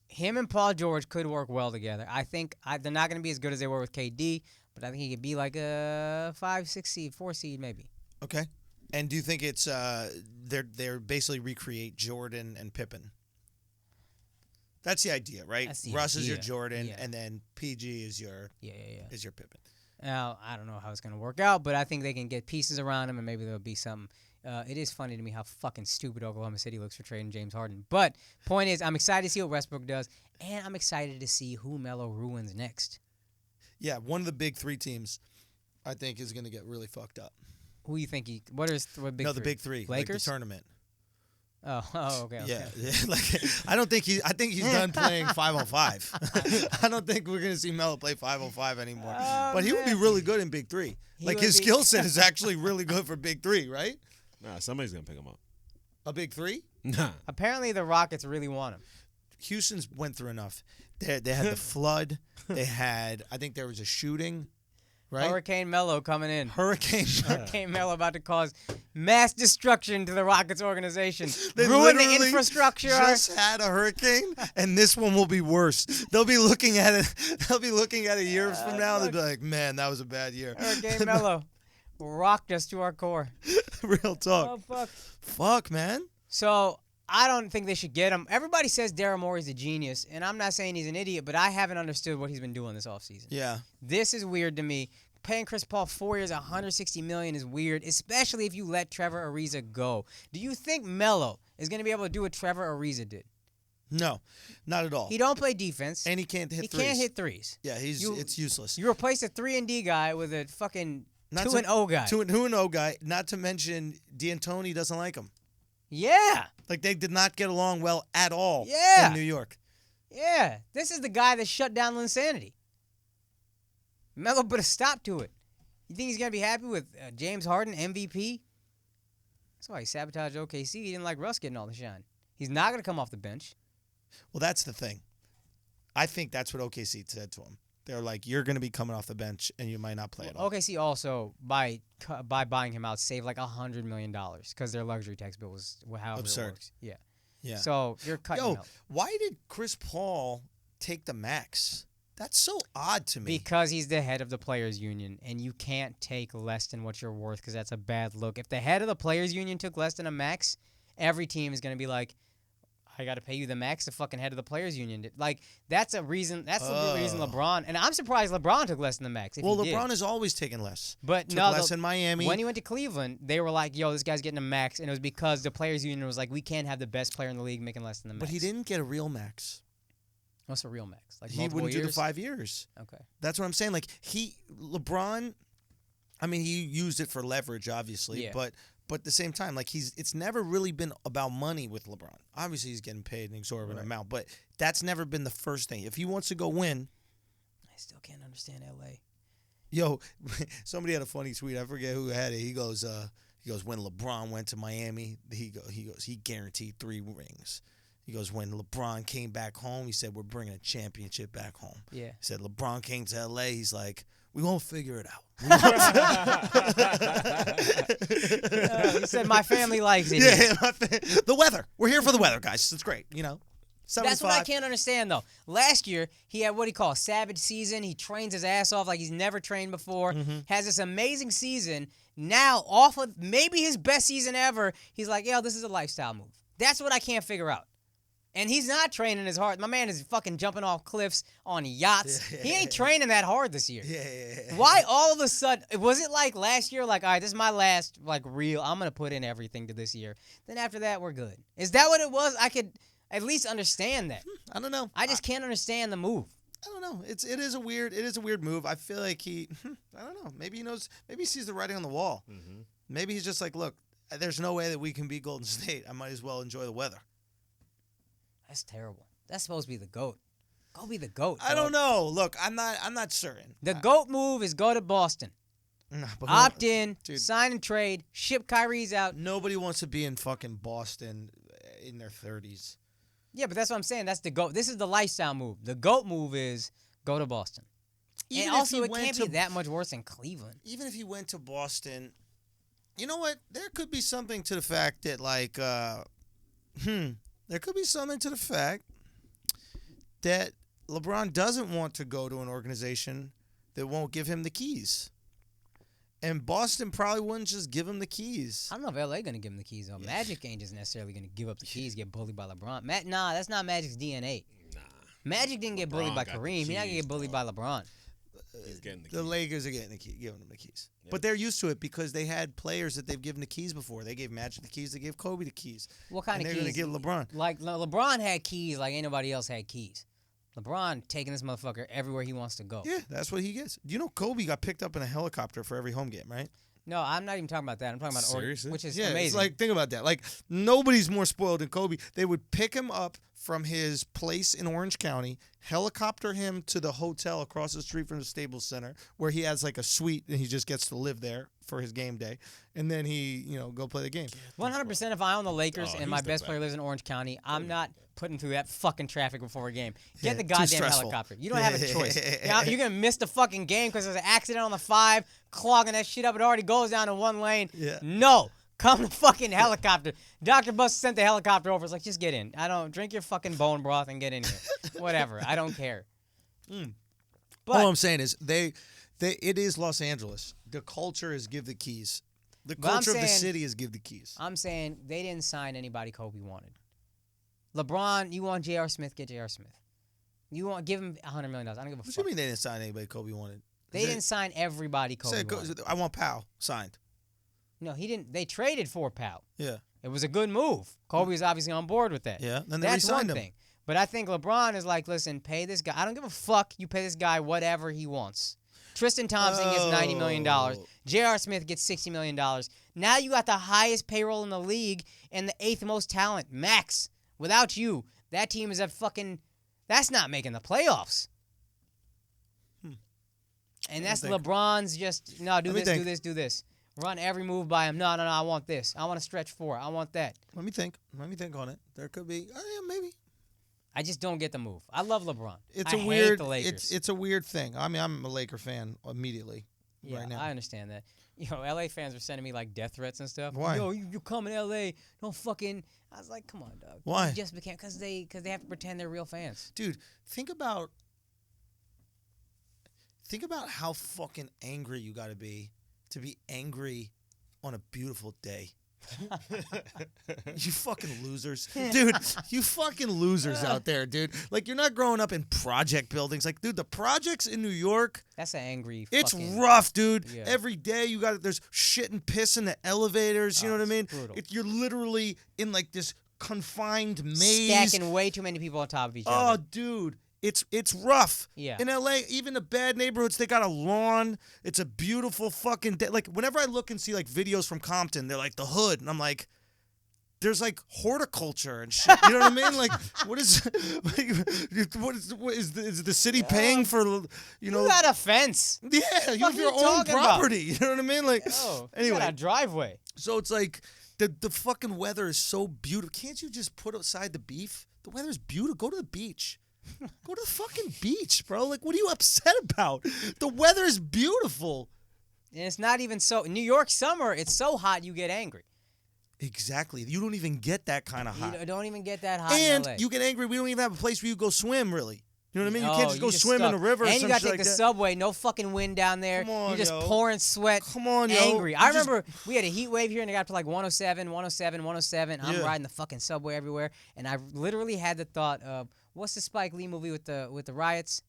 him and Paul George could work well together. I think they're not going to be as good as they were with KD, but I think he could be like a 5, 6 seed, 4 seed maybe. Okay. And do you think it's they're basically recreate Jordan and Pippen? That's the idea, right? Russ is your Jordan, and then PG is your is your Pippen. Now, I don't know how it's going to work out, but I think they can get pieces around him, and maybe there'll be something. It is funny to me how fucking stupid Oklahoma City looks for trading James Harden. But point is, I'm excited to see what Westbrook does, and I'm excited to see who Melo ruins next. Yeah, one of the big three teams, I think, is going to get really fucked up. Who you think what big three? No, the big three. Lakers? Like the tournament. Oh, okay. Yeah, I think he's done playing 5-on-5. I don't think we're gonna see Melo play 5-on-5 anymore. But he would be really good in Big Three. His skill set is actually really good for Big Three, right? Nah, somebody's gonna pick him up. A Big Three? Nah. Apparently the Rockets really want him. Houston's went through enough. They had the flood. They had, I think there was a shooting. Right? Hurricane Melo coming in. Hurricane Melo about to cause mass destruction to the Rockets organization. They ruin the infrastructure. Just had a hurricane, and this one will be worse. They'll be looking at it. They'll be looking at it years from now. They'll be like, "Man, that was a bad year." Hurricane Melo rocked us to our core. Real talk. Oh fuck. Fuck, man. So I don't think they should get him. Everybody says Daryl Morey's a genius, and I'm not saying he's an idiot, but I haven't understood what he's been doing this offseason. Yeah. This is weird to me. Paying Chris Paul 4 years, $160 million is weird, especially if you let Trevor Ariza go. Do you think Melo is going to be able to do what Trevor Ariza did? No, not at all. He don't play defense. And he can't hit threes. He can't hit threes. Yeah, it's useless. You replace a 3-and-D guy with a fucking 2-and-0 guy. 2-and-0 guy, not to mention D'Antoni doesn't like him. Yeah. Like, they did not get along well at all in New York. Yeah. This is the guy that shut down Linsanity. Melo put a stop to it. You think he's going to be happy with James Harden, MVP? That's why he sabotaged OKC. He didn't like Russ getting all the shine. He's not going to come off the bench. Well, that's the thing. I think that's what OKC said to him. They're like, you're going to be coming off the bench, and you might not play at all. OKC also, by buying him out, saved like $100 million because their luxury tax bill was however absurd. It works. Yeah. Yeah. So you're cutting him out. Why did Chris Paul take the max? That's so odd to me. Because he's the head of the players' union, and you can't take less than what you're worth because that's a bad look. If the head of the players' union took less than a max, every team is going to be like, I got to pay you the max. The fucking head of the players' union did. Like, that's a reason. That's the reason LeBron. And I'm surprised LeBron took less than the max. Well, LeBron has always taken less. But took less in Miami. When he went to Cleveland, they were like, yo, this guy's getting a max. And it was because the players' union was like, we can't have the best player in the league making less than the max. But he didn't get a real max. What's a real max? Like he wouldn't do the 5 years. Okay. That's what I'm saying. Like, LeBron, I mean, he used it for leverage, obviously. Yeah. But at the same time, like, it's never really been about money with LeBron. Obviously, he's getting paid an exorbitant amount, but that's never been the first thing. If he wants to go win. I still can't understand L.A. Yo, somebody had a funny tweet. I forget who had it. He goes, when LeBron went to Miami, he guaranteed 3 rings. He goes, when LeBron came back home, he said, we're bringing a championship back home. Yeah. He said, LeBron came to L.A., he's like, we won't figure it out. He said, my family likes it. Yeah, the weather. We're here for the weather, guys. It's great, 75. That's what I can't understand, though. Last year, he had what he calls a savage season. He trains his ass off like he's never trained before. Has this amazing season. Now, off of maybe his best season ever, he's like, yo, this is a lifestyle move. That's what I can't figure out. And he's not training as hard. My man is fucking jumping off cliffs on yachts. He ain't training that hard this year. Yeah. Why all of a sudden? Was it like last year? Like, all right, this is my last like real. I'm gonna put in everything to this year. Then after that, we're good. Is that what it was? I could at least understand that. I don't know. I just can't understand the move. I don't know. It is a weird move. I feel like I don't know. Maybe he knows. Maybe he sees the writing on the wall. Mm-hmm. Maybe he's just like, look, there's no way that we can beat Golden State. I might as well enjoy the weather. That's terrible. That's supposed to be the GOAT. Go be the GOAT. I don't know. Look, I'm not certain. The GOAT move is go to Boston. Nah, Opt in, dude, sign and trade, ship Kyrie's out. Nobody wants to be in fucking Boston in their 30s. Yeah, but that's what I'm saying. That's the GOAT. This is the lifestyle move. The GOAT move is go to Boston. And also, it can't be that much worse than Cleveland. Even if he went to Boston, you know what? There could be something to the fact that, like, there could be something to the fact that LeBron doesn't want to go to an organization that won't give him the keys. And Boston probably wouldn't just give him the keys. I don't know if LA going to give him the keys, though. Magic ain't just necessarily going to give up the keys, get bullied by LeBron. Nah, that's not Magic's DNA. Nah. Magic didn't get bullied by Kareem. He's not going to get bullied by LeBron. He's getting the Lakers are getting giving him the keys. Yeah. But they're used to it because they had players that they've given the keys before. They gave Magic the keys. They gave Kobe the keys. What kind of keys? They're going to give LeBron. Like, LeBron had keys like ain't nobody else had keys. LeBron taking this motherfucker everywhere he wants to go. Yeah, that's what he gets. You know Kobe got picked up in a helicopter for every home game, right? No, I'm not even talking about that. I'm talking about seriously, which is amazing. amazing. It's like, think about that. Like, nobody's more spoiled than Kobe. They would pick him up from his place in Orange County, helicopter him to the hotel across the street from the Staples Center, where he has like a suite and he just gets to live there for his game day, and then he, go play the game. 100%. If I own the Lakers and my best player lives in Orange County, I'm not putting through that fucking traffic before a game. Get the goddamn helicopter. You don't have a choice. You're gonna miss the fucking game because there's an accident on the 5, clogging that shit up. It already goes down to one lane. Yeah. No. Come to fucking helicopter. Dr. Bus sent the helicopter over. It's like, just get in. I don't drink your fucking bone broth and get in here. Whatever. I don't care. But all I'm saying is it is Los Angeles. The culture is give the keys. The culture of the city is give the keys. I'm saying they didn't sign anybody Kobe wanted. LeBron, you want J.R. Smith, get J.R. Smith. You want give him $100 million. I don't give a fuck. What do you mean they didn't sign anybody Kobe wanted? They didn't sign everybody Kobe wanted. I want Powell signed. No, he didn't. They traded for Powell. Yeah. It was a good move. Kobe was obviously on board with that. Yeah, then they That's re-signed one him. thing. But I think LeBron is like, listen, pay this guy. I don't give a fuck. You pay this guy whatever he wants. Tristan Thompson gets $90 million. J.R. Smith gets $60 million. Now you got the highest payroll in the league and the 8th most talent, max. Without you, that team is that's not making the playoffs. And that's LeBron's just, no, do this. Run every move by him. No, I want this. I want to stretch 4. I want that. Let me think on it. There could be, maybe. I just don't get the move. I love LeBron. I hate the Lakers. It's a weird thing. I mean, I'm a Laker fan immediately right now. I understand that. LA fans are sending me like death threats and stuff. Why? Yo, you come in LA, don't fucking. I was like, come on, dog. Why? Just because they have to pretend they're real fans. Dude, think about how fucking angry you got to be angry on a beautiful day. You fucking losers. Dude, you fucking losers out there, dude. Like, you're not growing up in project buildings. Like, dude, the projects in New York. That's an angry It's fucking, rough, dude. Yeah. Every day there's shit and piss in the elevators. You know what I mean? Brutal. You're literally in, like, this confined maze. Stacking way too many people on top of each other. Oh, dude. It's rough. Yeah. In LA, even the bad neighborhoods, they got a lawn. It's a beautiful fucking day. Like, whenever I look and see, like, videos from Compton, they're like the hood. And I'm like, there's, like, horticulture and shit. You know what I mean? Like, is the city paying for, You got a fence. Yeah, you have your own property. You know what I mean? Like, anyway. You got a driveway. So it's like, the fucking weather is so beautiful. Can't you just put aside the beef? The weather's beautiful. Go to the beach. Go to the fucking beach, bro. Like, what are you upset about? The weather is beautiful. And it's not even so. New York summer, it's so hot you get angry. Exactly. You don't even get that kind of hot. You don't even get that hot and in LA. you get angry. We don't even have a place where you go swim, really. You know what I mean? You can't just go swim in the river or and you some gotta shit take like the that. subway. No fucking wind down there. Come on, You're just yo. pouring sweat. Come on, yo. Angry. You I remember we had a heat wave here, and it got up to like 107, 107, 107. I'm Yeah. riding the fucking subway everywhere, and I literally had the thought of what's the Spike Lee movie with the riots?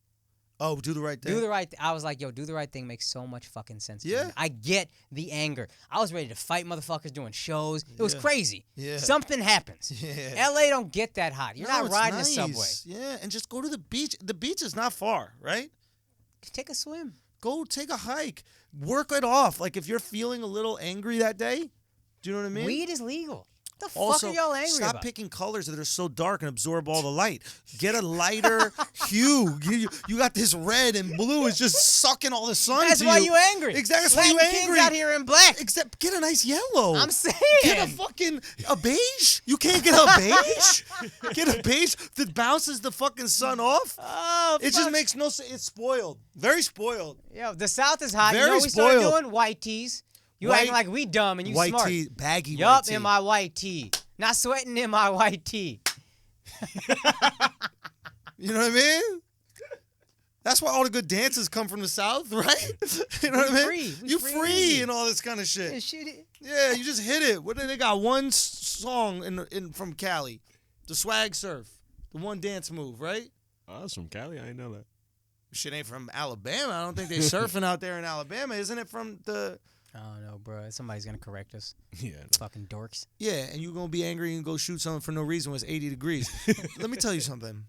Oh, Do the Right Thing. Do the right. I was like, yo, do the right thing makes so much fucking sense. To Yeah. me. I get the anger. I was ready to fight motherfuckers doing shows. It was Yeah. crazy. Yeah. Something happens. Yeah. LA don't get that hot. You're No, not it's riding nice. the subway. Yeah, and just go to the beach. The beach is not far, right? Take a swim. Go take a hike. Work it off. Like if you're feeling a little angry that day, do you know what I mean? Weed is legal. The Also, fuck are y'all angry stop about? picking colors that are so dark and absorb all the light. Get a lighter hue. You got this red and blue is just sucking all the sun. That's to why you. you angry. Exactly. That's why you Latin angry. Kings out here in black. Except get a nice yellow. I'm saying. Get a beige. You can't get a beige. Get a beige that bounces the fucking sun off. Oh, It just fuck. makes no sense. It's spoiled. Very spoiled. Yo, the South is hot. Very you know what we started spoiled. doing? White tees. You White- acting like we dumb and you White smart. tee, baggy white Yup, tee. in my white tee. Not sweating in my white tee. You know what I mean? That's why all the good dances come from the South, right? You know what I mean? free. We You free. free and all this kind of Yeah, shit. shit. Yeah, you just hit it. What they got? One song in from Cali, the swag surf, the one dance move, right? Oh, that's from Cali. I didn't know that. Shit ain't from Alabama. I don't think they surfing out there in Alabama. Isn't it from the? Oh no, bro. Somebody's gonna correct us. Yeah. Fucking dorks. Yeah, and you gonna be angry and go shoot someone for no reason when it's 80 degrees. Let me tell you something.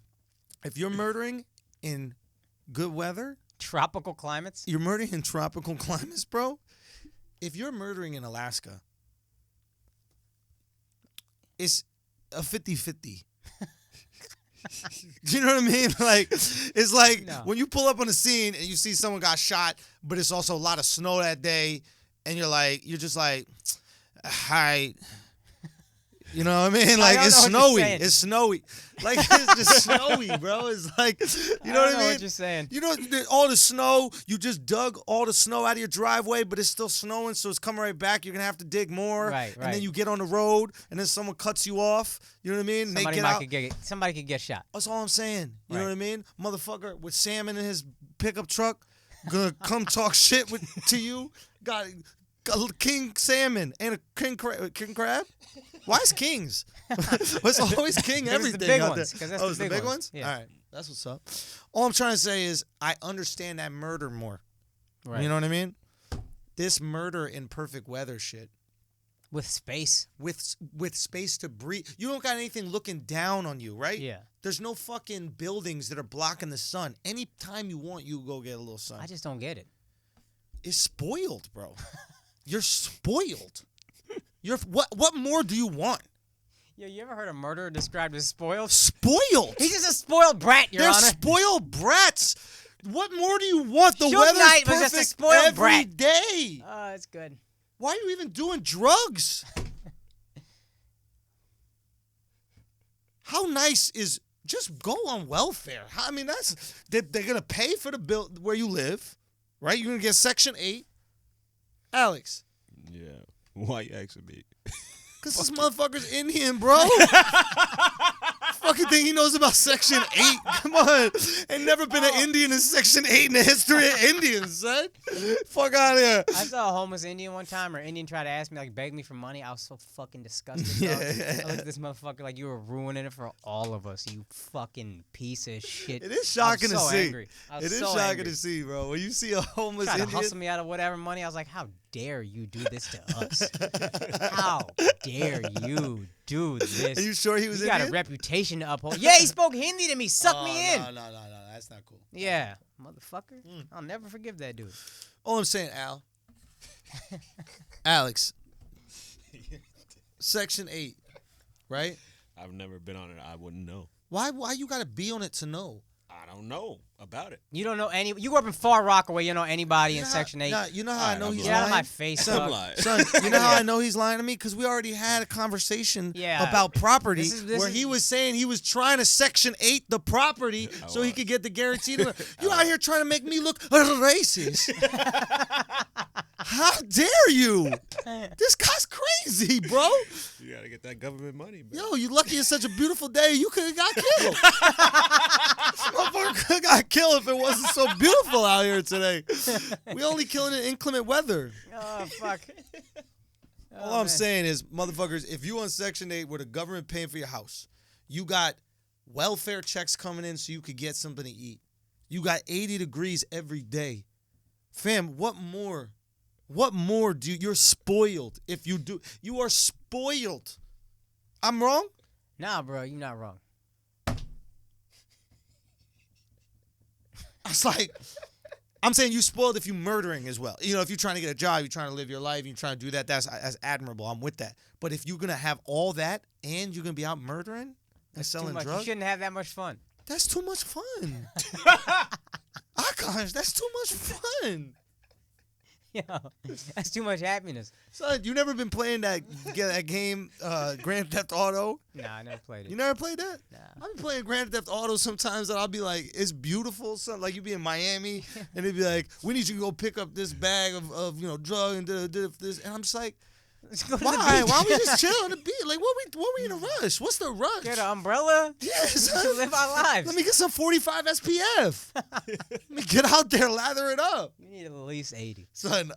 If you're murdering in good weather, Tropical climates. you're murdering in tropical climates, bro. If you're murdering in Alaska, it's a 50-50. Do you know what I mean? Like, it's like No. when you pull up on the scene and you see someone got shot, but it's also a lot of snow that day, and you're just like, hi. You know what I mean? Like, don't it's know what you're snowy. saying. It's snowy. Like, it's just snowy, bro. It's like, you know I what don't I know mean? what you're saying. You know, all the snow, you just dug all the snow out of your driveway, but it's still snowing, so it's coming right back. You're going to have to dig more. Right, And then right. you get on the road, and then someone cuts you off. You know what I mean? Somebody they get might out. somebody could get shot. That's all I'm saying. You know Right. what I mean? Motherfucker with salmon in his pickup truck, gonna come talk shit to you. Got a king salmon and a king crab. Why is kings? It's always king It was everything the big out ones, there. 'cause that's Oh, the it's the big big ones. ones? Yeah. All right. That's what's up. All I'm trying to say is I understand that murder more. Right. You know what I mean? This murder in perfect weather shit. With space. With space to breathe. You don't got anything looking down on you, right? Yeah. There's no fucking buildings that are blocking the sun. Anytime you want, you go get a little sun. I just don't get it. It's spoiled, bro. You're spoiled. What more do you want? Yo, you ever heard a murderer described as spoiled? Spoiled. He's just a spoiled brat, Your They're Honor. spoiled brats. What more do you want? The Suge weather's Knight was perfect just a spoiled every brat. day. Oh, it's good. Why are you even doing drugs? How nice is just go on welfare? I mean, they're gonna pay for the bill where you live, right? You're gonna get Section 8. Alex, Yeah. Why you asking me? because this motherfucker's Indian, bro. Fucking think he knows about Section 8? Come on. Ain't never been an Indian in Section 8 in the history of Indians, son. Fuck out of here. I saw a homeless Indian one time, or Indian tried to ask me, like, beg me for money. I was so fucking disgusted. Yeah. Dog. I looked at this motherfucker like you were ruining it for all of us, you fucking piece of shit. It is shocking I was to so see. Angry. I It was is so shocking angry. to see, bro. When you see a homeless Trying to Indian. hustle me out of whatever money. I was like, how dare you do this to us? How dare you do this? Are you sure he was You got Indian? a reputation to uphold. Yeah, he spoke Hindi to me. Suck me in. No. That's not cool. Yeah, motherfucker. I'll never forgive that dude. All I'm saying, Al. Alex. Section 8, right? I've never been on it. I wouldn't know. Why you gotta be on it to know? I don't know about it. You don't know any. You grew up in Far Rockaway. You don't know anybody in You know Section 8. Nah, you know how I Alright, know I'm he's Get out of lying? my face, Son, dog. lying. son, you know how I know he's lying to me? Because we already had a conversation Yeah. about property This where is- he was saying he was trying to Section 8 the property so he could get the guaranteed. You out here trying to make me look racist. How dare you? This guy's crazy, bro. You gotta get that government money, man. Yo, you lucky it's such a beautiful day. You could have got killed. This motherfucker could have got killed if it wasn't so beautiful out here today. We only killing it in inclement weather. Oh, fuck. All I'm saying is, motherfuckers, if you on Section 8 with the government paying for your house, you got welfare checks coming in so you could get something to eat. You got 80 degrees every day. Fam, what more? What more do you're spoiled if you do? You are spoiled. I'm wrong? Nah, bro, you're not wrong. It's like, I'm saying you spoiled if you murdering as well. You know, if you're trying to get a job, you're trying to live your life, you're trying to do that, that's admirable. I'm with that. But if you're going to have all that and you're going to be out murdering and selling drugs. You shouldn't have that much fun. That's too much fun. Akaash, that's too much fun. Yo, that's too much happiness. Son, you never been playing that game, Grand Theft Auto? Nah, I never played it. You never played that? Nah. I've been playing Grand Theft Auto sometimes, and I'll be like, it's beautiful. Son. Like, you be in Miami, and they'd be like, we need you to go pick up this bag of drug and this. And I'm just like, why? Why don't we just chill on the beach? Like, what we in a rush? What's the rush? Get an umbrella? Yes. To live our lives. Let me get some 45 SPF. Let me get out there, lather it up. You need at least 80. Son,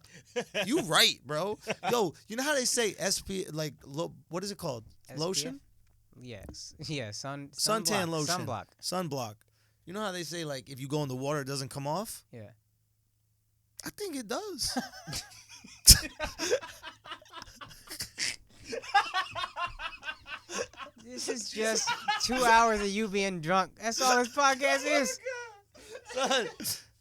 you right, bro. Yo, you know how they say like, what is it called? SPF? Lotion? Yes. Yeah, suntan lotion. Sunblock. Sunblock. You know how they say, like, if you go in the water, it doesn't come off? Yeah. I think it does. This is just 2 hours of you being drunk. That's all this podcast is. Son,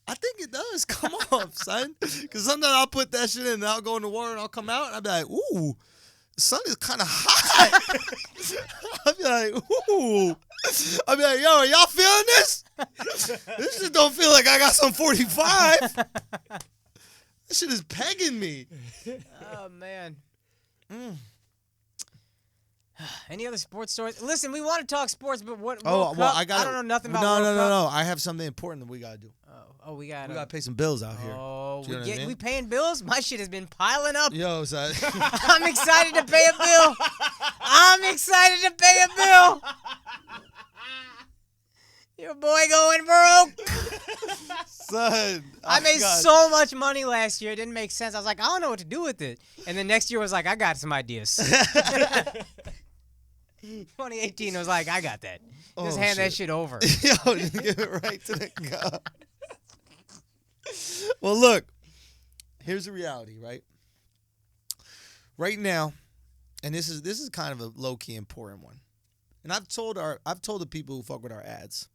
I think it does come off, son. Because sometimes I'll put that shit in and I'll go in the water and I'll come out and I'll be like, ooh, the sun is kind of hot. I'll be like, ooh. I'll be like, yo, are y'all feeling this? This shit don't feel like I got some 45. This shit is pegging me. Oh, man. Any other sports stories? Listen, we want to talk sports, but what? World Cup? I don't know nothing about World Cup. No. I have something important that we gotta do. We gotta pay some bills out here. Oh, we paying bills? My shit has been piling up. Yo, son. I'm excited to pay a bill. I'm excited to pay a bill. Your boy going broke. Son. I made so much money last year. It didn't make sense. I was like, I don't know what to do with it. And then next year was like, I got some ideas. 2018 was like, I got that. Just hand that shit over. Yo, just give it right to the God. Well, look. Here's the reality, right? Right now, and this is kind of a low-key important one. And I've told the people who fuck with our ads,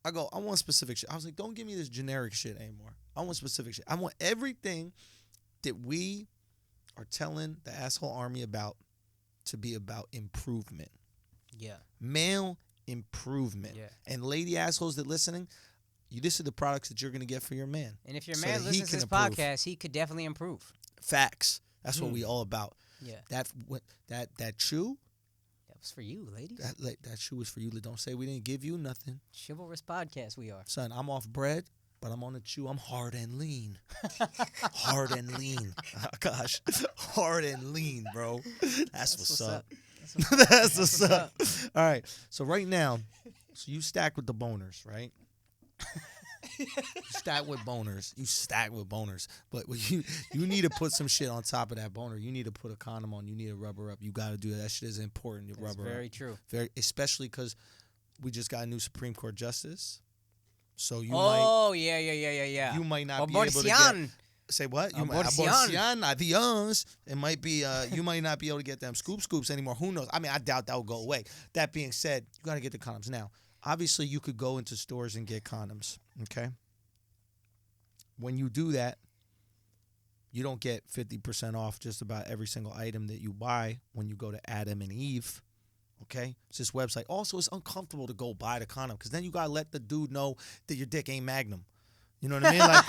I go, I want specific shit. I was like, don't give me this generic shit anymore. I want specific shit. I want everything that we are telling the asshole army about to be about improvement. Yeah. Male improvement. Yeah. And lady assholes that listening, this are the products that you're going to get for your man. And if your man listens to this podcast, he could definitely improve. Facts. That's what we all about. Yeah. That shoe. That was for you, ladies. That shoe was for you. Don't say we didn't give you nothing. Chivalrous podcast we are. Son, I'm off bread, but I'm on the chew. I'm hard and lean. Hard and lean. Oh, gosh. Hard and lean, bro. That's what's up. That's what's up. All right. So right now, you stack with the boners, right? You stack with boners. But you need to put some shit on top of that boner. You need to put a condom on. You need to rubber up. You got to do that. That shit is important. To rubber very up. True. Especially because we just got a new Supreme Court justice. So you yeah. You might not be able to get. Say what? Aborción. It might be. You might not be able to get them scoops anymore. Who knows? I mean, I doubt that will go away. That being said, you got to get the condoms now. Obviously, you could go into stores and get condoms, okay? When you do that, you don't get 50% off just about every single item that you buy when you go to Adam and Eve, okay? It's this website. Also, it's uncomfortable to go buy the condom because then you got to let the dude know that your dick ain't Magnum. You know what I mean? Like,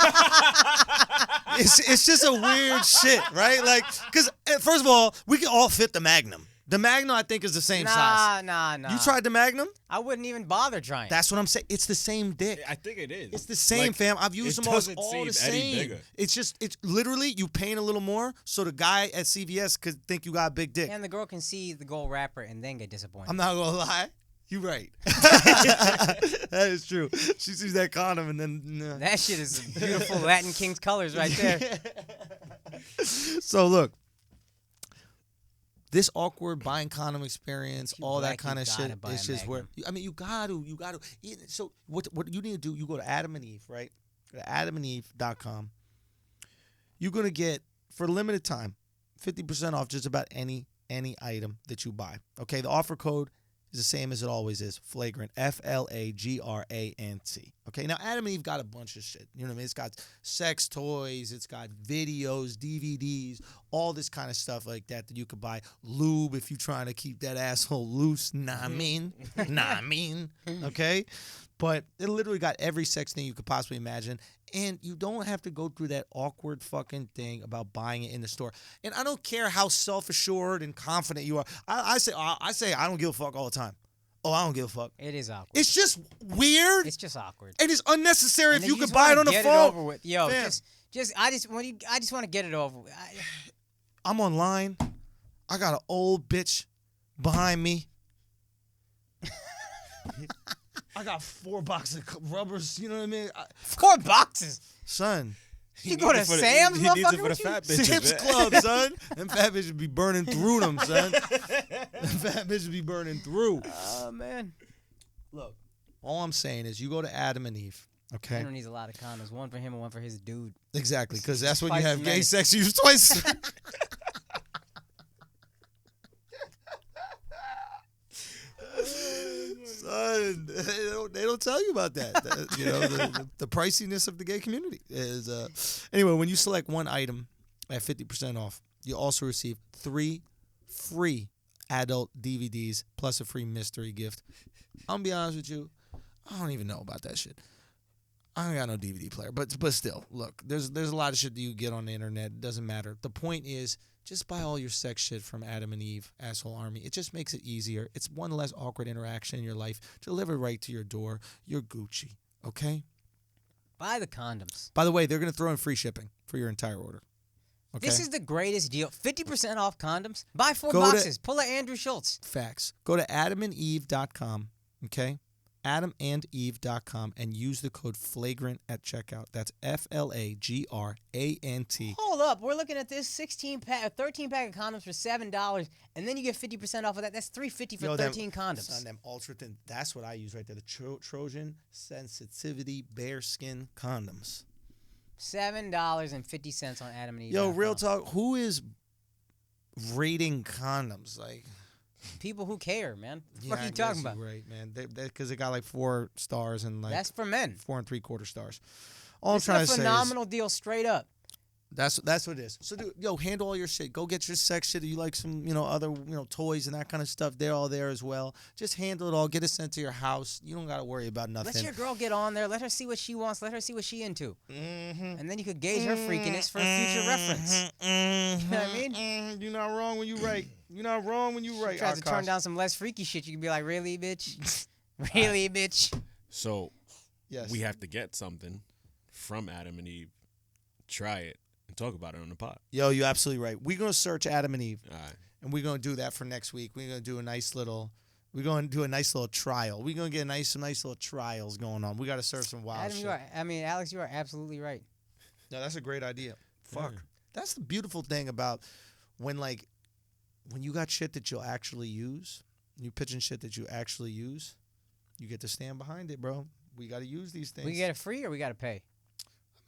it's just a weird shit, right? Like, because first of all, we can all fit the Magnum. The Magnum, I think, is the same size. Nah. You tried the Magnum? I wouldn't even bother trying. That's what I'm saying. It's the same dick. I think it is. It's the same, Like, fam. I've used it them all doesn't the seem same. any bigger. It's literally you paying a little more so the guy at CVS could think you got a big dick. And the girl can see the gold wrapper and then get disappointed. I'm not gonna lie. You right. That is true. She sees that condom and then. Nah. That shit is beautiful Latin King's colors right there. So look. This awkward buying condom experience, all that kind of shit, it's just where you got to. So what you need to do? You go to Adam and Eve, right? Go to AdamandEve.com. You're gonna get for a limited time 50% off just about any item that you buy. Okay, the offer code is the same as it always is. Flagrant. Flagrant. Okay, now Adam and Eve got a bunch of shit. You know what I mean? It's got sex toys, it's got videos, DVDs, all this kind of stuff like that you could buy. Lube if you're trying to keep that asshole loose. Nah, I mean. Okay? But it literally got every sex thing you could possibly imagine. And you don't have to go through that awkward fucking thing about buying it in the store. And I don't care how self-assured and confident you are. I say I don't give a fuck all the time. Oh, I don't give a fuck. It is awkward. It's just weird. It's just awkward. And it's unnecessary if you could just buy it on the get phone. It over with. Yo, Fam. I just want to get it over with. I'm online. I got an old bitch behind me. I got 4 boxes of rubbers. You know what I mean? 4 boxes. Son. You go to Sam's, He needs it for the motherfucker? fat bitches. Sam's man. Club, son. Them fat bitches be burning through them, son. Them fat bitches be burning through. Oh, man. Look, all I'm saying is you go to Adam and Eve, okay? Andrew needs a lot of condoms. One for him and one for his dude. Exactly, because that's when Twice you as have gay many. sex used twice. Son, they don't tell you about that. You know, the priciness of the gay community is. Anyway, when you select one item at 50% off, you also receive 3 free adult DVDs plus a free mystery gift. I'm gonna be honest with you, I don't even know about that shit. I don't got no DVD player, but still, look, there's a lot of shit that you get on the internet. It doesn't matter. The point is, just buy all your sex shit from Adam and Eve, Asshole Army. It just makes it easier. It's one less awkward interaction in your life. Delivered right to your door. You're Gucci, okay? Buy the condoms. By the way, they're going to throw in free shipping for your entire order. Okay? This is the greatest deal. 50% off condoms. Buy 4 Go boxes. Pull a Andrew Schulz. Facts. Go to adamandeve.com, okay? adamandeve.com and use the code FLAGRANT at checkout. That's FLAGRANT. Hold up. We're looking at this 13-pack of condoms for $7, and then you get 50% off of that. That's $3.50 for 13 condoms. Son, them ultra thin. That's what I use right there. The Trojan Sensitivity Bearskin Condoms. $7.50 on Adam and Eve. Yo, real talk. Who is rating condoms? Like, people who care, man. What the fuck I are you guess talking about? you're right, man. Because they got like 4 stars and like That's for men. 4 3/4 stars. All It's I'm trying a to say is phenomenal deal straight up. that's what it is. So, dude, yo, handle all your shit. Go get your sex shit. You like some, other, toys and that kind of stuff. They're all there as well. Just handle it all. Get it sent to your house. You don't got to worry about nothing. Let your girl get on there. Let her see what she wants. Let her see what she into. Mm-hmm. And then you could gauge her freakiness for future reference. Mm-hmm. You know what I mean? You're not wrong when you right. You're not wrong when you right. Tries to turn Akaash. down some less freaky shit. You can be like, really, bitch? Really, bitch? So Yes. we have to get something from Adam and Eve, try it, and talk about it on the pod. Yo, you're absolutely right. We're gonna search Adam and Eve, All right. and we're gonna do that for next week. We're gonna do a nice little. We're gonna do a nice little trial. We're gonna get some nice little trials going on. We gotta serve some wild Adam, shit. Alex, you are absolutely right. No, that's a great idea. Fuck. That's the beautiful thing about when you got shit that you'll actually use, you pitching shit that you actually use, you get to stand behind it, bro. We got to use these things. We get it free or we got to pay?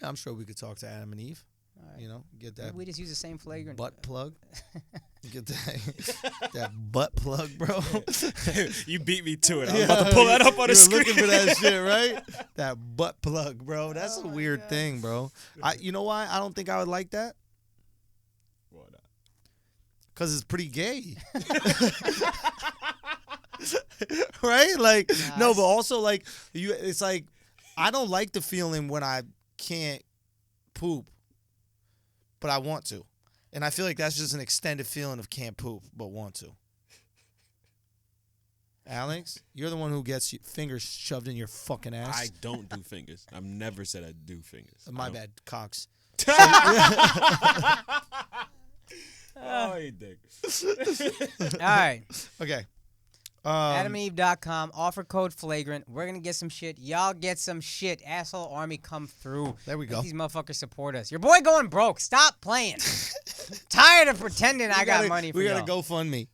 I'm sure we could talk to Adam and Eve. All right. Get that We just use the same flagrant. butt plug. Get that butt plug, bro. You beat me to it. I was about to pull that up on the screen. Looking for that shit, right? That butt plug, bro. That's a weird thing, bro. You know why I don't think I would like that? Why not? Because it's pretty gay. Right? Like, no, but also, like, it's like, I don't like the feeling when I can't poop, but I want to. And I feel like that's just an extended feeling of can't poop, but want to. Alex, you're the one who gets your fingers shoved in your fucking ass. I don't do fingers. I've never said I do fingers. My bad, cocks. Oh, you dick. All right. Okay. AdamandEve.com. Offer code Flagrant. We're going to get some shit. Y'all get some shit. Asshole Army come through. There we go. Let these motherfuckers support us. Your boy going broke. Stop playing. Tired of pretending I got money for y'all. We got to GoFundMe.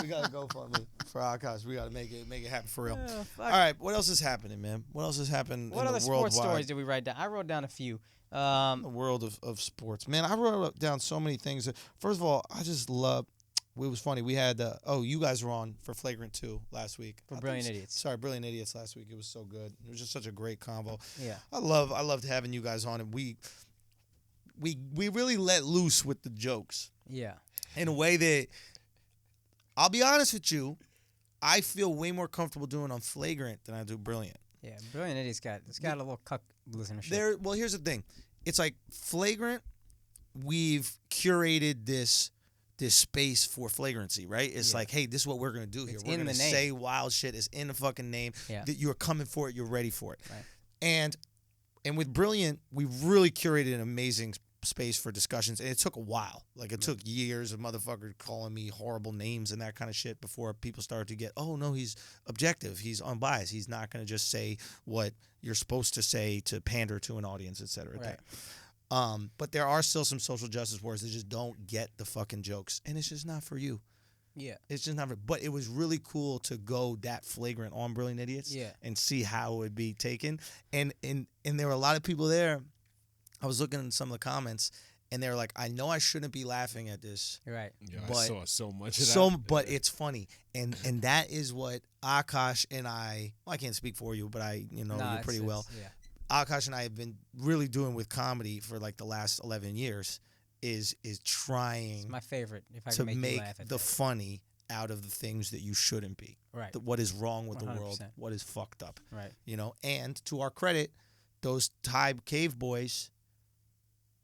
We got to GoFundMe for Akaash. We got to make it happen for real. All right. What else is happening, man? What else has happened what in other the world? sports stories did we write down? I wrote down a few. The world of sports. Man, I wrote down so many things. First of all, I just love... It was funny. We had, you guys were on for Flagrant 2 last week. For Brilliant Idiots. Sorry, Brilliant Idiots last week. It was so good. It was just such a great combo. Yeah. I loved having you guys on, and we really let loose with the jokes. Yeah. In a way that, I'll be honest with you, I feel way more comfortable doing on Flagrant than I do Brilliant. Yeah, Brilliant Idiots got a little cuck listenership. Well, here's the thing. It's like Flagrant, we've curated this space for flagrancy, right? It's like, hey, this is what we're going to do here. It's We're going to the name. say wild shit. It's in the fucking name. Yeah. That you're coming for it. You're ready for it. Right. And with Brilliant, we really curated an amazing space for discussions. And it took a while. Like, it took years of motherfuckers calling me horrible names and that kind of shit before people started to get, oh, no, he's objective. He's unbiased. He's not going to just say what you're supposed to say to pander to an audience, et cetera. Right. But there are still some social justice warriors that just don't get the fucking jokes, and it's just not for you. Yeah. It's just not for. But it was really cool to go that flagrant on Brilliant Idiots, and see how it would be taken. And there were a lot of people there. I was looking at some of the comments, and they were like, "I know I shouldn't be laughing at this, right? Yeah, but I saw so much of that. But it's funny, and that is what Akaash and I. Well, I can't speak for you, but you pretty well. Yeah. Akaash and I have been really doing with comedy for like the last 11 years is trying It's my favorite. If I to can make make you laugh at the that. funny out of the things that you shouldn't be. Right. What is wrong with 100%. the world? What is fucked up? Right. And to our credit, those Thai cave boys,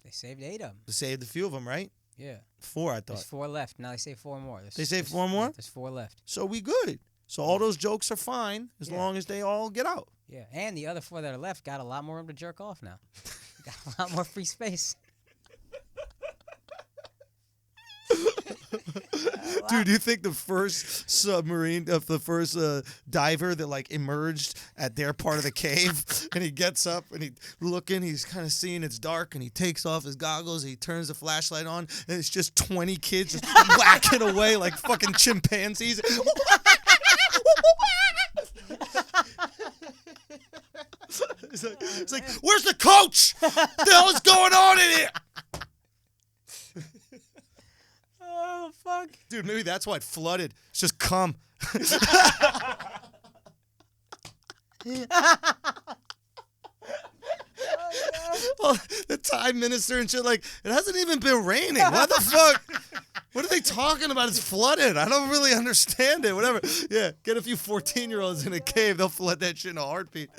They saved 8 of them. they saved a few of them, right? Yeah. 4, I thought. There's 4 left. Now they say 4 more. They say 4 more? There's 4 left. So we good. So all those jokes are fine as long as they all get out. Yeah. And the other 4 that are left got a lot more room to jerk off now. Got a lot more free space. Dude, you think the first submarine, the first diver that like emerged at their part of the cave, and he gets up and he's kind of seeing it's dark, and he takes off his goggles, and he turns the flashlight on, and it's just 20 kids just whacking away like fucking chimpanzees. It's like, where's the coach? What the hell is going on in here? Oh, fuck. Dude, maybe that's why it flooded. It's just cum. Well, the Thai minister and shit, like, it hasn't even been raining. What the fuck? What are they talking about? It's flooded. I don't really understand it. Whatever. Yeah, get a few 14-year-olds in a cave. They'll flood that shit in a heartbeat.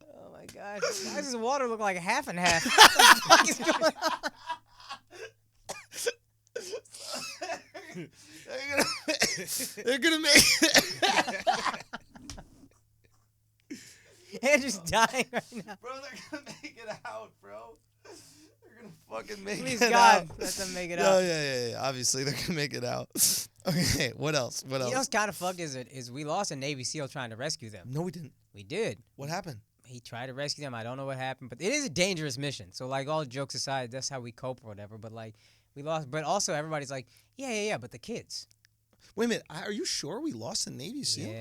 Oh, my gosh. Why does this water look like half and half? What the fuck is going on? They're gonna make Andrew's dying right now. Bro, they're gonna make it out, bro. They're gonna fucking make Please it God, out. let them make it Oh, out. yeah. Obviously, they're gonna make it out. Okay, what else? You know what's kind of fucked is we lost a Navy SEAL trying to rescue them. No, we didn't. We did. What happened? He tried to rescue them. I don't know what happened, but it is a dangerous mission. So, like, all jokes aside, that's how we cope or whatever. But, like, we lost. But also, everybody's like, yeah, but the kids. Wait a minute. Are you sure we lost the Navy SEAL?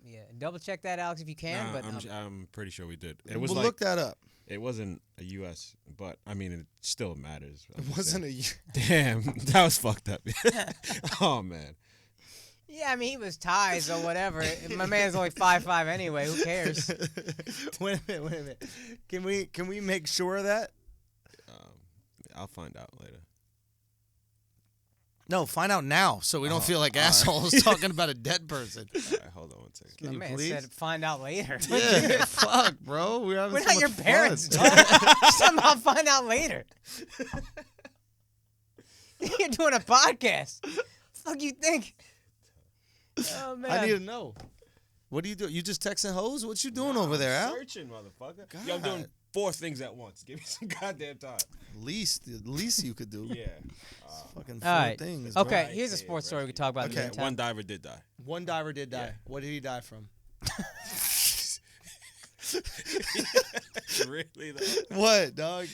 Yeah. Double check that, Alex, if you can. Nah, but I'm pretty sure we did. It We'll was like, look that up. It wasn't a U.S., but I mean, it still matters. It wasn't a. Damn, that was fucked up. Oh man. Yeah, I mean, he was Thai, so whatever. My man's only 5'5" anyway. Who cares? Wait a minute. Can we make sure of that? I'll find out later. No, find out now, so we don't feel like assholes talking about a dead person. All right, hold on one second. Can My you man please? said, find out later. Yeah, fuck, bro. We're We're so not your much parents, fun. dog. Somehow find out later. You're doing a podcast. Fuck you think? Oh man. I need to know. What do you do? You just texting hoes? What you doing over there, Al? Searching, motherfucker. Yo, I'm doing 4 things at once. Give me some goddamn time. The least you could do. Yeah. Fucking All 4 right. things. Okay, Bro. here's a sports story we can talk about. Okay, in the meantime. One diver did die. One diver did die. Yeah. What did he die from? Really though? What, dog?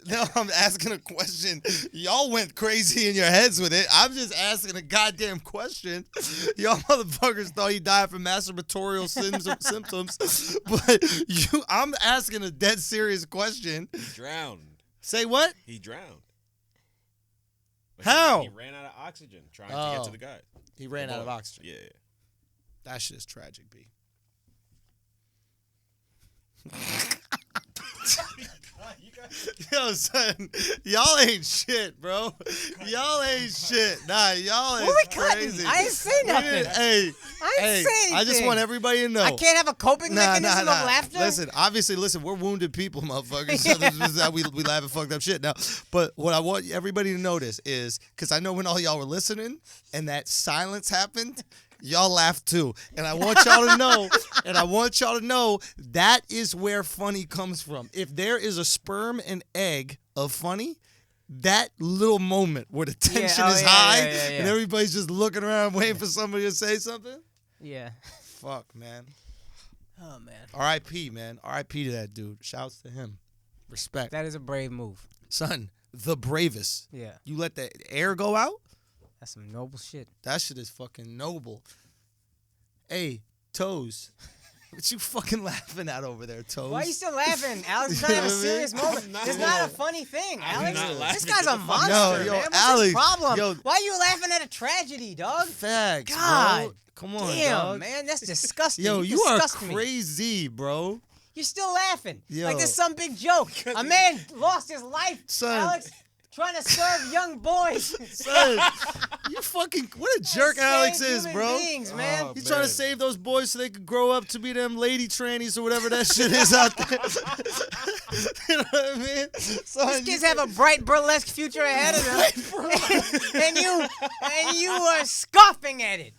No, I'm asking a question. Y'all went crazy in your heads with it. I'm just asking a goddamn question. Y'all motherfuckers thought he died from masturbatorial symptoms, but I'm asking a dead serious question. He drowned. Say what? He drowned. But How? He ran out of oxygen trying to get to the guy. He ran out of oxygen. Yeah. That shit's tragic, B. Yo, son, y'all ain't shit, bro. Y'all ain't shit. Nah, y'all ain't What we cutting? crazy. I ain't say nothing. Hey, I ain't say anything. I just want everybody to know. I can't have a coping mechanism of laughter. Listen, we're wounded people, motherfuckers. So this is how we laugh at fucked up shit now. But what I want everybody to notice is, because I know when all y'all were listening and that silence happened, y'all laughed too. And I want y'all to know, that is where funny comes from. If there is a sperm and egg of funny, that little moment where the tension is high and everybody's just looking around waiting for somebody to say something. Yeah. Fuck, man. Oh, man. R.I.P., man. R.I.P. to that dude. Shouts to him. Respect. That is a brave move. Son, the bravest. Yeah. You let the air go out? That's some noble shit. That shit is fucking noble. Hey, Toes. What you fucking laughing at over there, Toes? Why are you still laughing? Alex is trying to have a serious moment. It's not a funny thing, Alex. This guy's a monster, man. What's Alex, his problem? yo. Why are you laughing at a tragedy, dog? Facts, God. bro. Come on, Damn, dog. man. That's disgusting. Yo, you are disgust me. crazy, bro. You're still laughing. Yo. Like there's some big joke. A man lost his life, Son. Alex, trying to serve young boys. Son, you fucking, what a jerk Alex is, bro. Beings, man. He's trying to save those boys so they could grow up to be them lady trannies or whatever that shit is out there. You know what I mean? Son, These kids have a bright burlesque future ahead of them, and you are scoffing at it.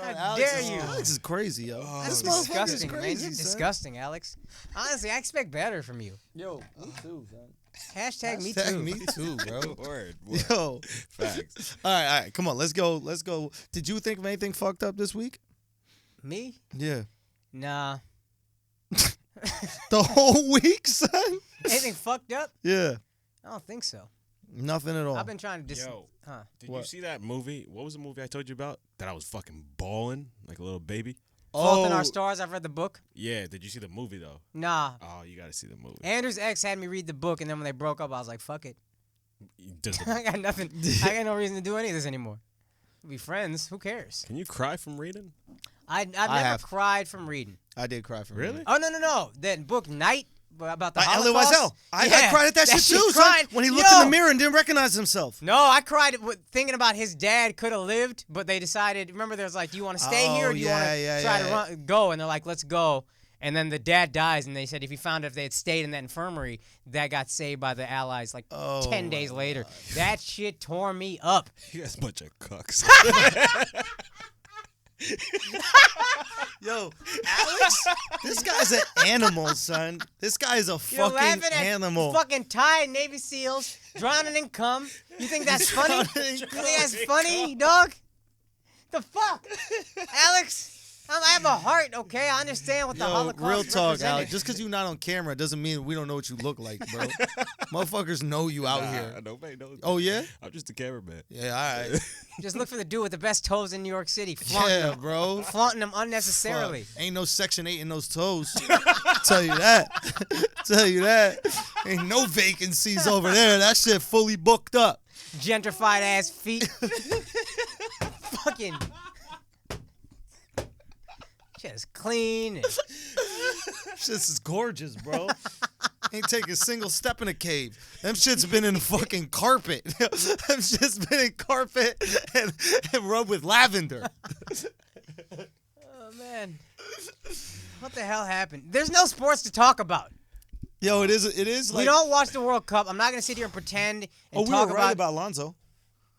How dare you? Alex is crazy, yo. That's This motherfucker is disgusting, man. crazy, You're son. disgusting, Alex. Honestly, I expect better from you. Yo, me too, son. Hashtag me Hashtag too. me too, bro. Word. Yo. Facts. All right. Come on. Let's go. Did you think of anything fucked up this week? Me? Yeah. Nah. The whole week, son? Anything fucked up? Yeah. I don't think so. Nothing at all. I've been trying to Yo, huh? did What? you see that movie? What was the movie I told you about? That I was fucking bawling like a little baby? Fault in Our Stars. I've read the book. Yeah, did you see the movie though? Nah. Oh, you gotta see the movie. Andrew's ex had me read the book, and then when they broke up, I was like, fuck it. Does I got nothing. I got no reason to do any of this anymore. We'll be friends. Who cares? Can you cry from reading? I've never have. cried from reading. I did cry for Really? me. Oh, no. That book, Night, about the By Elie Holocaust. Wiesel. I cried at that shit too, son. cried. When he looked in the mirror and didn't recognize himself. No, I cried thinking about his dad could have lived, but they decided, remember, there's like, do you want to stay here or do you want to try to go? And they're like, let's go. And then the dad dies, and they said if he found out if they had stayed in that infirmary, that got saved by the Allies like 10 days later. That shit tore me up. You guys a bunch of cucks. Yo, Alex, this guy's an animal, son. This guy is a You're fucking laughing at animal. fucking tired Navy SEALs drowning in cum. You think that's funny? You think that's funny, dog? The fuck? Alex, I have a heart, okay? I understand what the Holocaust real talk, represented. Alex. Just because you're not on camera doesn't mean we don't know what you look like, bro. Motherfuckers know you out here. Nobody knows. Oh, yeah? I'm just a cameraman. Yeah, all right. Just look for the dude with the best toes in New York City. Yeah, bro. Flaunting them unnecessarily. Fuck. Ain't no Section 8 in those toes. Tell you that. Tell you that. Ain't no vacancies over there. That shit fully booked up. Gentrified ass feet. Fucking. Just clean. Shit's is gorgeous, bro. Ain't take a single step in a cave. Them shit's been in fucking carpet. Them shit's been in carpet and rubbed with lavender. Oh, man. What the hell happened? There's no sports to talk about. Yo, it is like... We don't watch the World Cup. I'm not going to sit here and pretend and we talk were right about Lonzo.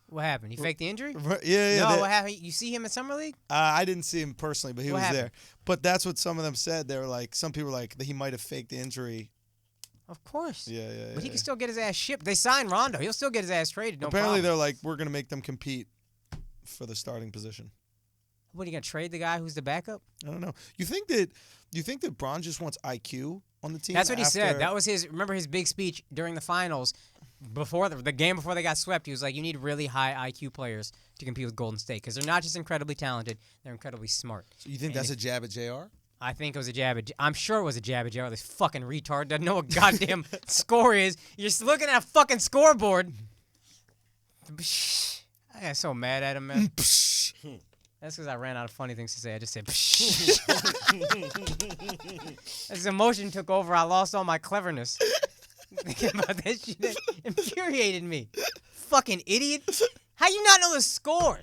What happened? He faked the injury? Yeah. No, what happened? You see him in Summer League? I didn't see him personally, but he What was happened? there. But that's what some of them said. They were like, some people were like, that he might have faked the injury. Of course. Yeah. But he can still get his ass shipped. They signed Rondo. He'll still get his ass traded. No Apparently, problem. they're like, we're going to make them compete for the starting position. What, are you going to trade the guy who's the backup? I don't know. You think that Bron just wants IQ on the team? That's what he said. That was remember his big speech during the finals before the game before they got swept. He was like, you need really high IQ players to compete with Golden State because they're not just incredibly talented, they're incredibly smart. So you think that's a jab at JR? I think it was a jab at I'm sure it was a jab at JR. This fucking retard doesn't know what goddamn score is. You're just looking at a fucking scoreboard. I got so mad at him, man. That's because I ran out of funny things to say. I just said, as emotion took over, I lost all my cleverness. Thinking about that shit that infuriated me. Fucking idiot. How you not know the score?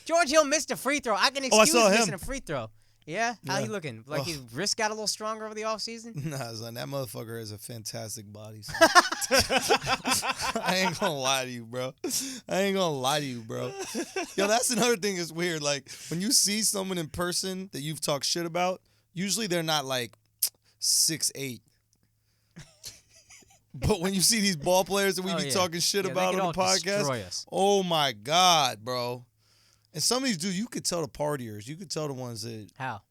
George Hill missed a free throw. I can excuse missing a free throw. Yeah? How he looking? Like his wrist got a little stronger over the offseason? Nah, son, that motherfucker has a fantastic body. I ain't gonna lie to you, bro. Yo, that's another thing that's weird. Like, when you see someone in person that you've talked shit about, usually they're not like 6'8". But when you see these ball players that we be talking shit about on the podcast, oh my God, bro. And some of these dudes, you could tell the partiers. You could tell the ones that... How?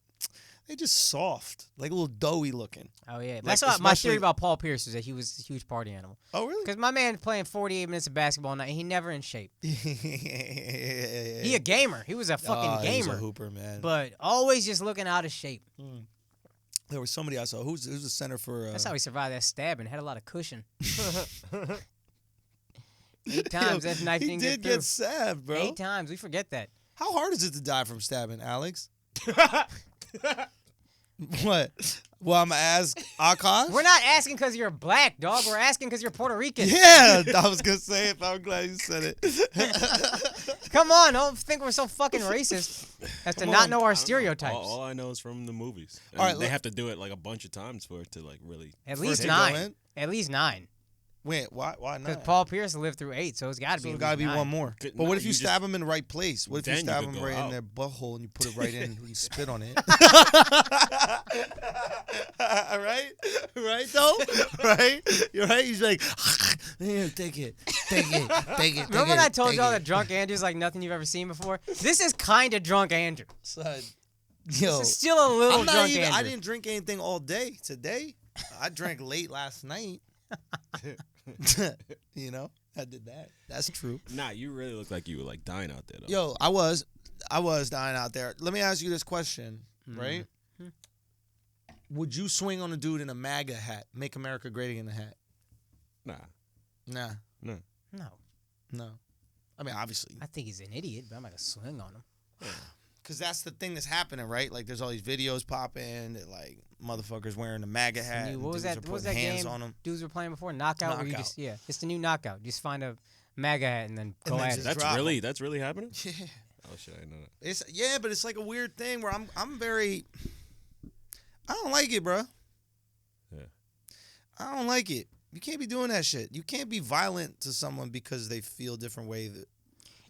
They just soft. Like a little doughy looking. Oh, yeah. Like, that's my theory about Paul Pierce is that he was a huge party animal. Oh, really? Because my man playing 48 minutes of basketball a night, he never in shape. He a gamer. He was a fucking gamer. He was a hooper, man. But always just looking out of shape. There was somebody I saw. Who's the center for... That's how he survived that stabbing. Had a lot of cushion. 8 times that knife didn't get through. He did get stabbed, bro. 8 times. We forget that. How hard is it to die from stabbing, Alex? What? Well, I'm going to ask Akaash. We're not asking because you're black, dog. We're asking because you're Puerto Rican. Yeah, I was going to say it, but I'm glad you said it. Come on, don't think we're so fucking racist as to not know our stereotypes. All I know is from the movies. All right, they have to do it like a bunch of times for it to like really... At least 9. At least 9. Wait, why not? Because Paul Pierce lived through 8, so it's got to be. So got to be 1 more. But what if you stab him in the right place? What if you stab him right in their butthole and you put it right in and you spit on it? Right? Right, though? Right? You're right? He's like, take it. Remember when I told y'all that drunk Andrew's like nothing you've ever seen before? This is kind of drunk Andrew. Son, yo. This is still a little drunk Andrew. I didn't drink anything all day today. I drank late last night. You know, I did that. That's true. Nah, you really look like you were like dying out there, though. Yo, I was dying out there. Let me ask you this question, right? Would you swing on a dude in a MAGA hat? Make America Great Again in a hat? Nah. No. I mean, obviously. I think he's an idiot, but I'm not going to swing on him. Because that's the thing that's happening, right? Like, there's all these videos popping that, like, motherfuckers wearing a MAGA hat. And what was that hands game on them. Dudes were playing before? Knockout? Where you just, it's the new Knockout. You just find a MAGA hat and then go at it. That's really happening? Yeah. Oh, shit, I didn't know that. But it's like a weird thing where I'm very... I don't like it, bro. Yeah. I don't like it. You can't be doing that shit. You can't be violent to someone because they feel a different way.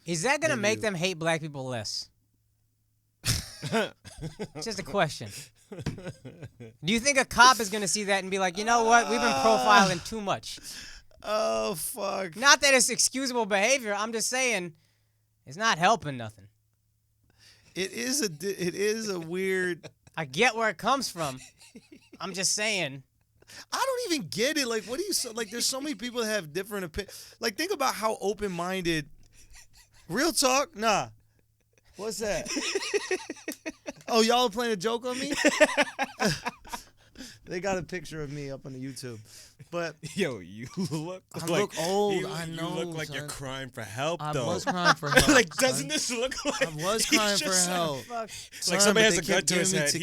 Is that going to make them hate black people less? Just a question. Do you think a cop is going to see that and be like, you know what? We've been profiling too much. Oh, fuck. Not that it's excusable behavior. I'm just saying it's not helping nothing. It is a weird... I get where it comes from. I'm just saying. I don't even get it. Like, what do you... Like, there's so many people that have different opinions. Like, think about how open-minded... Real talk? Nah. What's that? Oh, y'all are playing a joke on me? They got a picture of me up on the YouTube. But yo, you look old. I know. You look like you're crying for help, though. I was crying for help. Like, doesn't this look like... I was crying for help. It's like somebody has a gun to his head.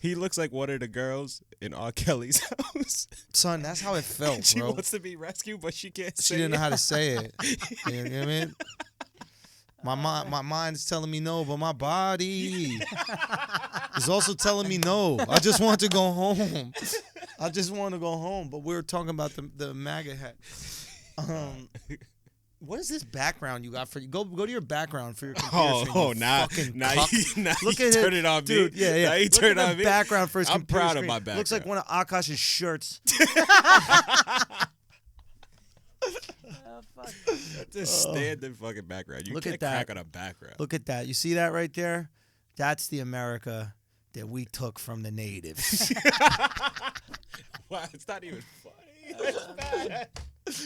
He looks like one of the girls in R. Kelly's house. Son, that's how it felt, bro. She wants to be rescued, but she can't say it. She didn't know how to say it. You know what I mean? My mind's telling me no, but my body is also telling me no. I just want to go home. But we were talking about the MAGA hat. What is this background you got for you? Go to your background for your computer screen. Now Look you at turn it on me. Dude, yeah. Now you turn it on the me. Background for his I'm computer proud screen. of my background. Looks like one of Akaash's shirts. That's a standard fucking background. You can't crack on a background. Look at that. You see that right there? That's the America that we took from the natives. Wow, it's not even funny. That's bad.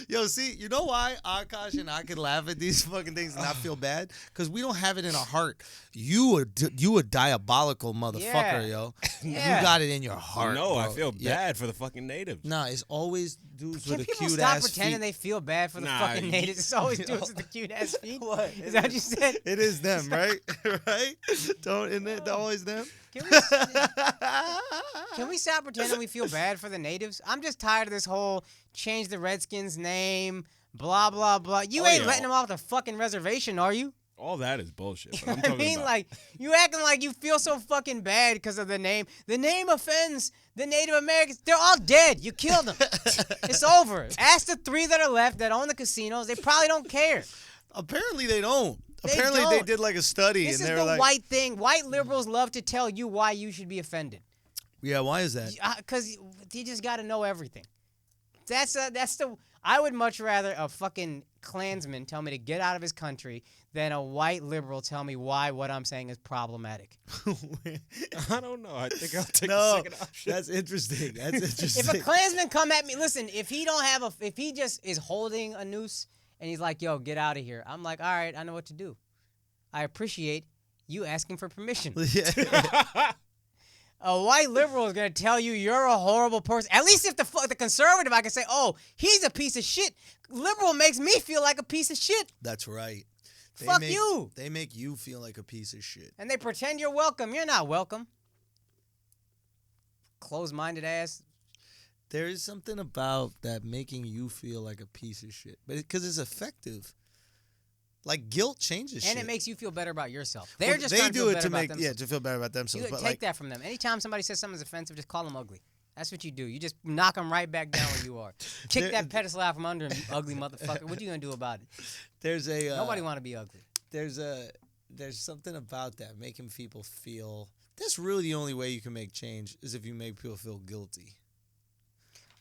Yo, see, you know why Akaash and I can laugh at these fucking things and not feel bad? Because we don't have it in our heart. You a diabolical motherfucker, yo. Yeah. You got it in your heart. No, bro. I feel bad for the fucking natives. Nah, it's always dudes Can with a people cute stop ass pretending feet. they feel bad for the Nah, fucking natives? It's always dudes with the cute ass feet. What? Is that what you said? It is them, right? Right? Isn't it always them? Can we stop pretending we feel bad for the natives? I'm just tired of this whole change the Redskins' name, blah, blah, blah. You ain't letting them off the fucking reservation, are you? All that is bullshit. You But know I'm what I talking mean? about, Like, you acting like you feel so fucking bad because of the name. The name offends the Native Americans. They're all dead. You killed them. It's over. Ask the 3 that are left that own the casinos. They probably don't care. Apparently they don't. They Apparently don't. they did like a study This and is they were the like, white thing. White liberals love to tell you why you should be offended. yeah, why is that? Because you just got to know everything. That's the. I would much rather a fucking Klansman tell me to get out of his country than a white liberal tell me why what I'm saying is problematic. I don't know. I think I'll take the No, second option. that's interesting. That's interesting. If a Klansman come at me, listen, if he just is holding a noose and he's like, yo, get out of here, I'm like, all right, I know what to do. I appreciate you asking for permission. Yeah. A white liberal is going to tell you you're a horrible person. At least if the conservative, I can say, oh, he's a piece of shit. Liberal makes me feel like a piece of shit. That's right. Fuck you. They make you feel like a piece of shit. And they pretend you're welcome. You're not welcome. Close-minded ass. There is something about that making you feel like a piece of shit. But because it's effective. Like guilt changes shit. And it makes you feel better about yourself. They're just they trying to do feel it better to about make themselves. to feel better about themselves. You but take that from them. Anytime somebody says something's offensive, just call them ugly. That's what you do. You just knock them right back down where you are. Kick that pedestal out from under him, you ugly motherfucker. What are you gonna do about it? There's a Nobody want to be ugly. There's something about that making people feel. That's really the only way you can make change is if you make people feel guilty.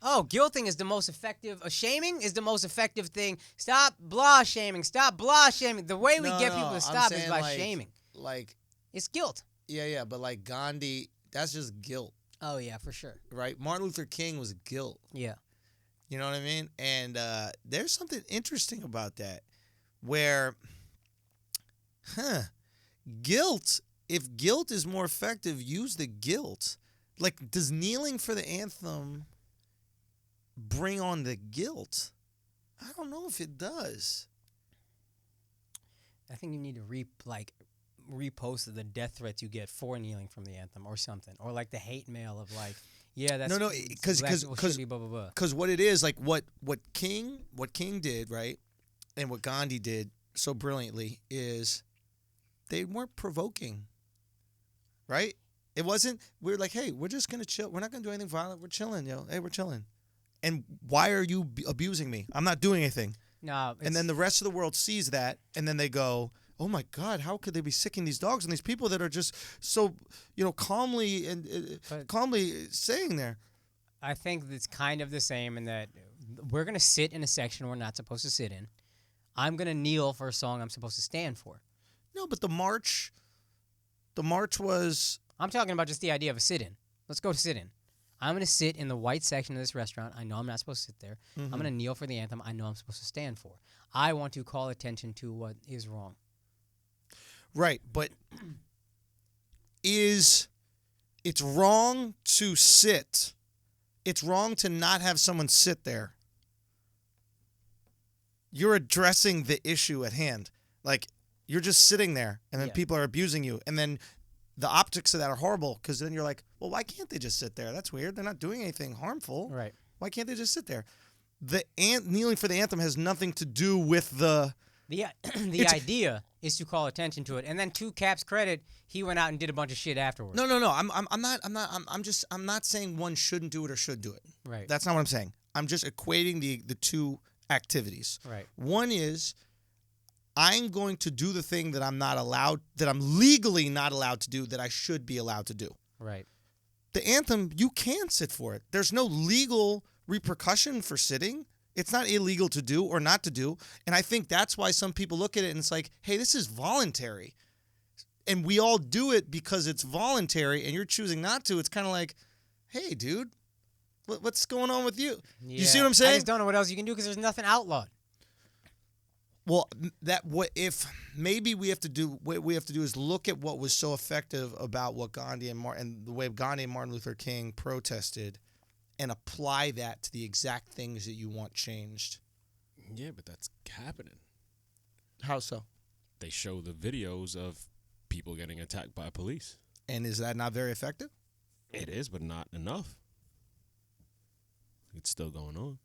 Oh, guilting is the most effective. Shaming is the most effective thing. Stop blah shaming. Stop blah shaming. The way we get people to stop is by shaming. Like it's guilt. Yeah, but like Gandhi, that's just guilt. Oh yeah, for sure. Right? Martin Luther King was guilt. Yeah. You know what I mean? And there's something interesting about that where, guilt, if guilt is more effective, use the guilt. Like, does kneeling for the anthem bring on the guilt? I don't know if it does. I think you need to repost the death threats you get for kneeling from the anthem or something, or like the hate mail of like, yeah, that's because what it is, like what King did, right, and what Gandhi did so brilliantly is they weren't provoking, right? It wasn't. We're like, hey, we're just gonna chill. We're not gonna do anything violent. We're chilling, yo. Hey, we're chilling. And why are you abusing me? I'm not doing anything. No. And then the rest of the world sees that, and then they go, oh my God, how could they be sicking these dogs and these people that are just so, calmly saying there? I think it's kind of the same in that we're going to sit in a section we're not supposed to sit in. I'm going to kneel for a song I'm supposed to stand for. No, but the march was... I'm talking about just the idea of a sit-in. Let's go sit in. I'm going to sit in the white section of this restaurant. I know I'm not supposed to sit there. Mm-hmm. I'm going to kneel for the anthem I know I'm supposed to stand for. I want to call attention to what is wrong. Right, but it's wrong to sit. It's wrong to not have someone sit there. You're addressing the issue at hand. Like, you're just sitting there, and then people are abusing you. And then the optics of that are horrible, because then you're like, well, why can't they just sit there? That's weird. They're not doing anything harmful. Right. Why can't they just sit there? Kneeling for the anthem has nothing to do with the... The idea is to call attention to it, and then to Cap's credit, he went out and did a bunch of shit afterwards. No. I'm not saying one shouldn't do it or should do it. Right. That's not what I'm saying. I'm just equating the two activities. Right. One is I'm going to do the thing that I'm legally not allowed to do, that I should be allowed to do. Right. The anthem, you can sit for it. There's no legal repercussion for sitting. It's not illegal to do or not to do. And I think that's why some people look at it and it's like, hey, this is voluntary. And we all do it because it's voluntary and you're choosing not to. It's kind of like, hey, dude, what's going on with you? Yeah. You see what I'm saying? I just don't know what else you can do because there's nothing outlawed. Well, maybe we have to do what we have to do is look at what was so effective about what Gandhi and the way Gandhi and Martin Luther King protested, and apply that to the exact things that you want changed. Yeah, but that's happening. How so? They show the videos of people getting attacked by police. And is that not very effective? It is, but not enough. It's still going on.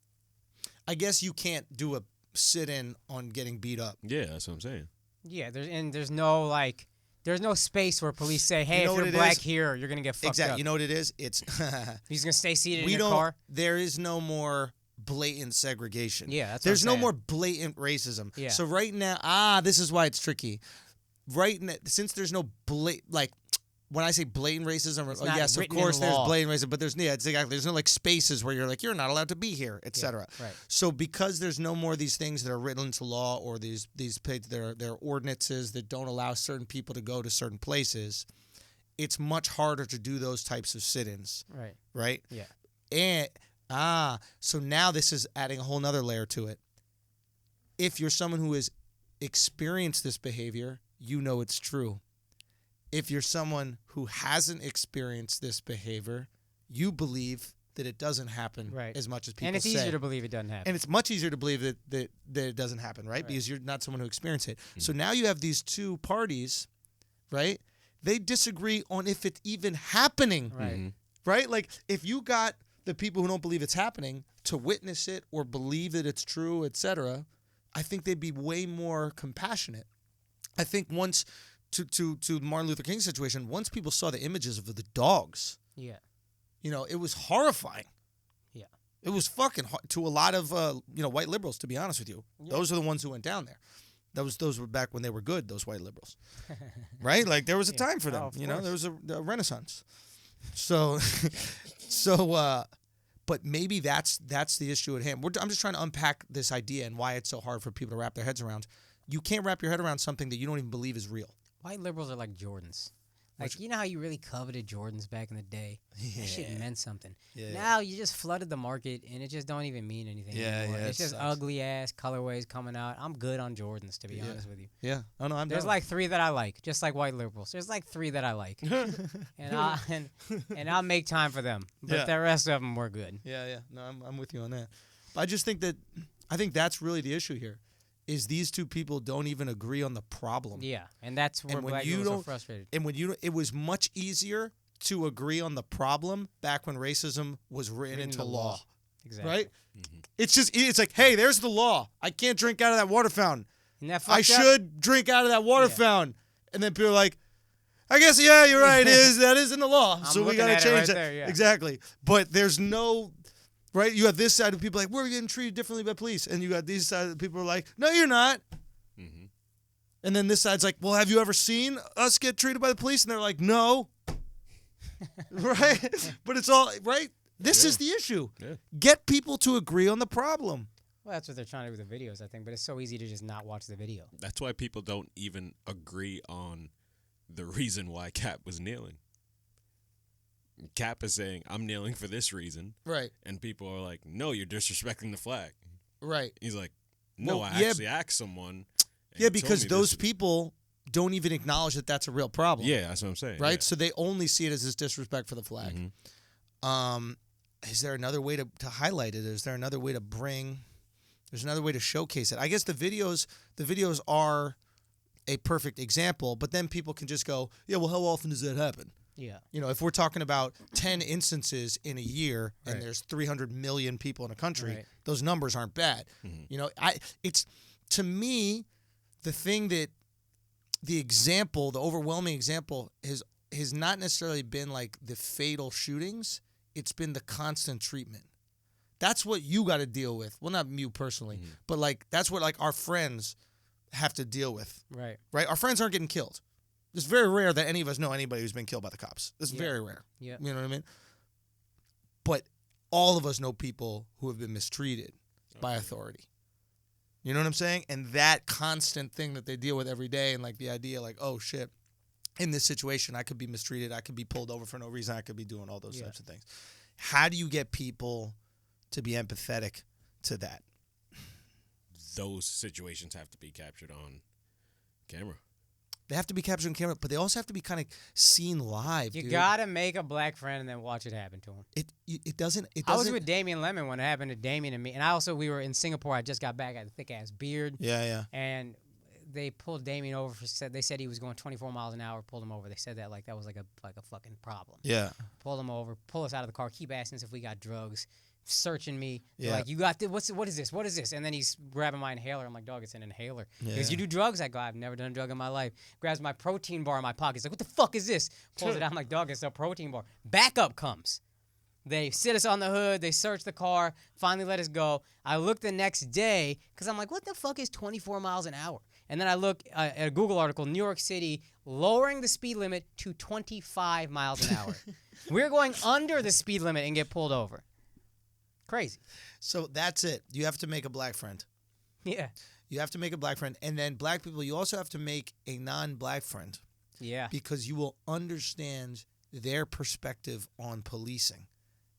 I guess you can't do a sit-in on getting beat up. Yeah, that's what I'm saying. Yeah, there's no space where police say, hey, You know if you're what it black is? here, you're going to get fucked Exactly. up. You know what it is? It's He's going to stay seated in your car. There is no more blatant segregation. Yeah, that's what There's I'm no saying. more blatant racism. Yeah. So right now, this is why it's tricky. Right now, since there's no when I say blatant racism, It's not yes, of written in course there's law. blatant racism, but it's exactly. There's no like spaces where you're like, you're not allowed to be here, etc. Yeah, right. So because there's no more of these things that are written into law or these there are ordinances that don't allow certain people to go to certain places, it's much harder to do those types of sit-ins. Right. Right? Yeah. And so now this is adding a whole nother layer to it. If you're someone who has experienced this behavior, you know it's true. If you're someone who hasn't experienced this behavior, you believe that it doesn't happen as much as people say. And it's easier to believe it doesn't happen. And it's much easier to believe that it doesn't happen, right? Because you're not someone who experienced it. Mm-hmm. So now you have these two parties, right? They disagree on if it's even happening. Right. Mm-hmm. Right? Like, if you got the people who don't believe it's happening to witness it or believe that it's true, etc., I think they'd be way more compassionate. I think once, to Martin Luther King's situation, once people saw the images of the dogs, it was horrifying. Yeah. It was fucking to a lot of white liberals, to be honest with you. Yeah. Those are the ones who went down there. Those were back when they were good, those white liberals. Right? Like, there was a time for them. There was a renaissance. So but maybe that's the issue at hand. I'm just trying to unpack this idea and why it's so hard for people to wrap their heads around. You can't wrap your head around something that you don't even believe is real. White liberals are like Jordans. Like, you know how you really coveted Jordans back in the day? Yeah. That shit meant something. Yeah. Now you just flooded the market, and it just don't even mean anything anymore. It's just ugly-ass colorways coming out. I'm good on Jordans, to be honest with you. Yeah. Oh, no, There's like 3 that I like, just like white liberals. There's like 3 that I like. and I'll make time for them. But the rest of them were good. Yeah. No, I'm with you on that. But I just think that's really the issue here. Is these two people don't even agree on the problem. Yeah, and that's where black people are frustrated. And it was much easier to agree on the problem back when racism was written into law. Exactly. Right? Mm-hmm. It's like, hey, there's the law. I can't drink out of that water fountain. I should drink out of that water fountain. And then people are like, I guess, yeah, you're right. That is in the law. So we got to change that. There, yeah. Exactly. But there's no... Right? You have this side of people like, we're getting treated differently by police. And you got these side of people who are like, no, you're not. Mm-hmm. And then this side's like, well, have you ever seen us get treated by the police? And they're like, no. Right? But it's all, right? This is the issue. Yeah. Get people to agree on the problem. Well, that's what they're trying to do with the videos, I think. But it's so easy to just not watch the video. That's why people don't even agree on the reason why Cap was kneeling. Cap is saying, I'm kneeling for this reason. Right. And people are like, no, you're disrespecting the flag. Right. He's like, no, I actually asked someone. Yeah, because those people don't even acknowledge that that's a real problem. Yeah, that's what I'm saying. Right? Yeah. So they only see it as this disrespect for the flag. Mm-hmm. Is there another way to highlight it? Is there another way to there's another way to showcase it? I guess the videos are a perfect example, but then people can just go, yeah, well, how often does that happen? Yeah. If we're talking about 10 instances in a year and there's 300 million people in a country, those numbers aren't bad. Mm-hmm. It's to me, the thing that the overwhelming example has not necessarily been like the fatal shootings. It's been the constant treatment. That's what you got to deal with. Well, not you personally, but like that's what like our friends have to deal with. Right. Right? Our friends aren't getting killed. It's very rare that any of us know anybody who's been killed by the cops. It's very rare. Yeah. You know what I mean? But all of us know people who have been mistreated by authority. You know what I'm saying? And that constant thing that they deal with every day, and like the idea like, oh shit, in this situation I could be mistreated, I could be pulled over for no reason, I could be doing all those types of things. How do you get people to be empathetic to that? Those situations have to be captured on camera. They have to be captured on camera, but they also have to be kind of seen live. You gotta make a black friend and then watch it happen to him. It doesn't. I was with Damian Lemon when it happened to Damian and me, and we were in Singapore. I just got back. I had a thick ass beard. Yeah. And they pulled Damian over they said he was going 24 miles an hour. Pulled him over. They said that like that was like a fucking problem. Yeah. Pulled him over. Pull us out of the car. Keep asking us if we got drugs. Searching me, yeah. Like, you got this, what is this? What is this? And then he's grabbing my inhaler. I'm like, dog, it's an inhaler. Yeah. Because you do drugs? I go, I've never done a drug in my life. Grabs my protein bar in my pocket. He's like, what the fuck is this? Pulls it out. I'm like, dog, it's a protein bar. Backup comes. They sit us on the hood. They search the car. Finally let us go. I look the next day because I'm like, what the fuck is 24 miles an hour? And then I look at a Google article, New York City lowering the speed limit to 25 miles an hour. We're going under the speed limit and get pulled over. Crazy. So that's it. You have to make a black friend. Yeah. You have to make a black friend. And then black people, you also have to make a non-black friend. Yeah. Because you will understand their perspective on policing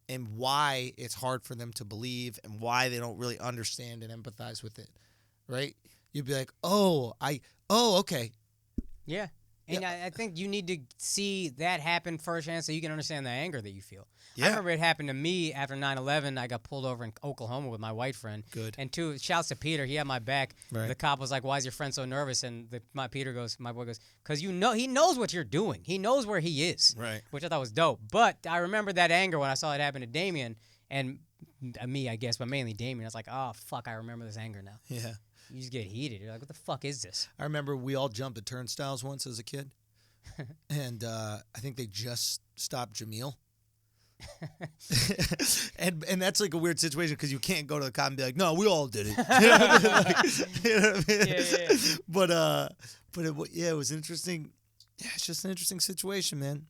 and why it's hard for them to believe and why they don't really understand and empathize with it. Right? You'd be like, okay. Yeah. And yeah. I think you need to see that happen firsthand so you can understand the anger that you feel. Yeah. I remember it happened to me after 9/11. I got pulled over in Oklahoma with my white friend. Good. And shouts to Peter. He had my back. Right. The cop was like, why is your friend so nervous? And my boy goes, because he knows what you're doing. He knows where he is. Right. Which I thought was dope. But I remember that anger when I saw it happen to Damian and me, I guess, but mainly Damian. I was like, oh, fuck, I remember this anger now. Yeah. You just get heated. You're like, what the fuck is this? I remember we all jumped the turnstiles once as a kid. And I think they just stopped Jamil. and that's like a weird situation because you can't go to the cop and be like, no, we all did it. You know what I mean? Yeah. But it was interesting. Yeah, it's just an interesting situation, man.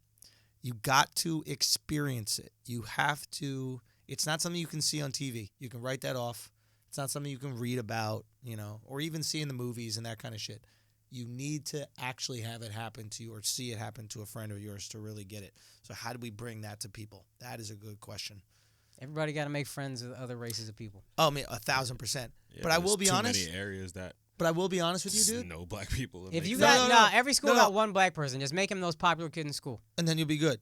You got to experience it. You have to. It's not something you can see on TV. You can write that off. It's not something you can read about, or even see in the movies and that kind of shit. You need to actually have it happen to you or see it happen to a friend of yours to really get it. So how do we bring that to people? That is a good question. Everybody got to make friends with other races of people. Oh, I mean, 1,000%. Yeah, but I will be honest. Many areas that. But I will be honest with you, dude. No black people. If you got every school got one black person. Just make him the most popular kid in school, and then you'll be good.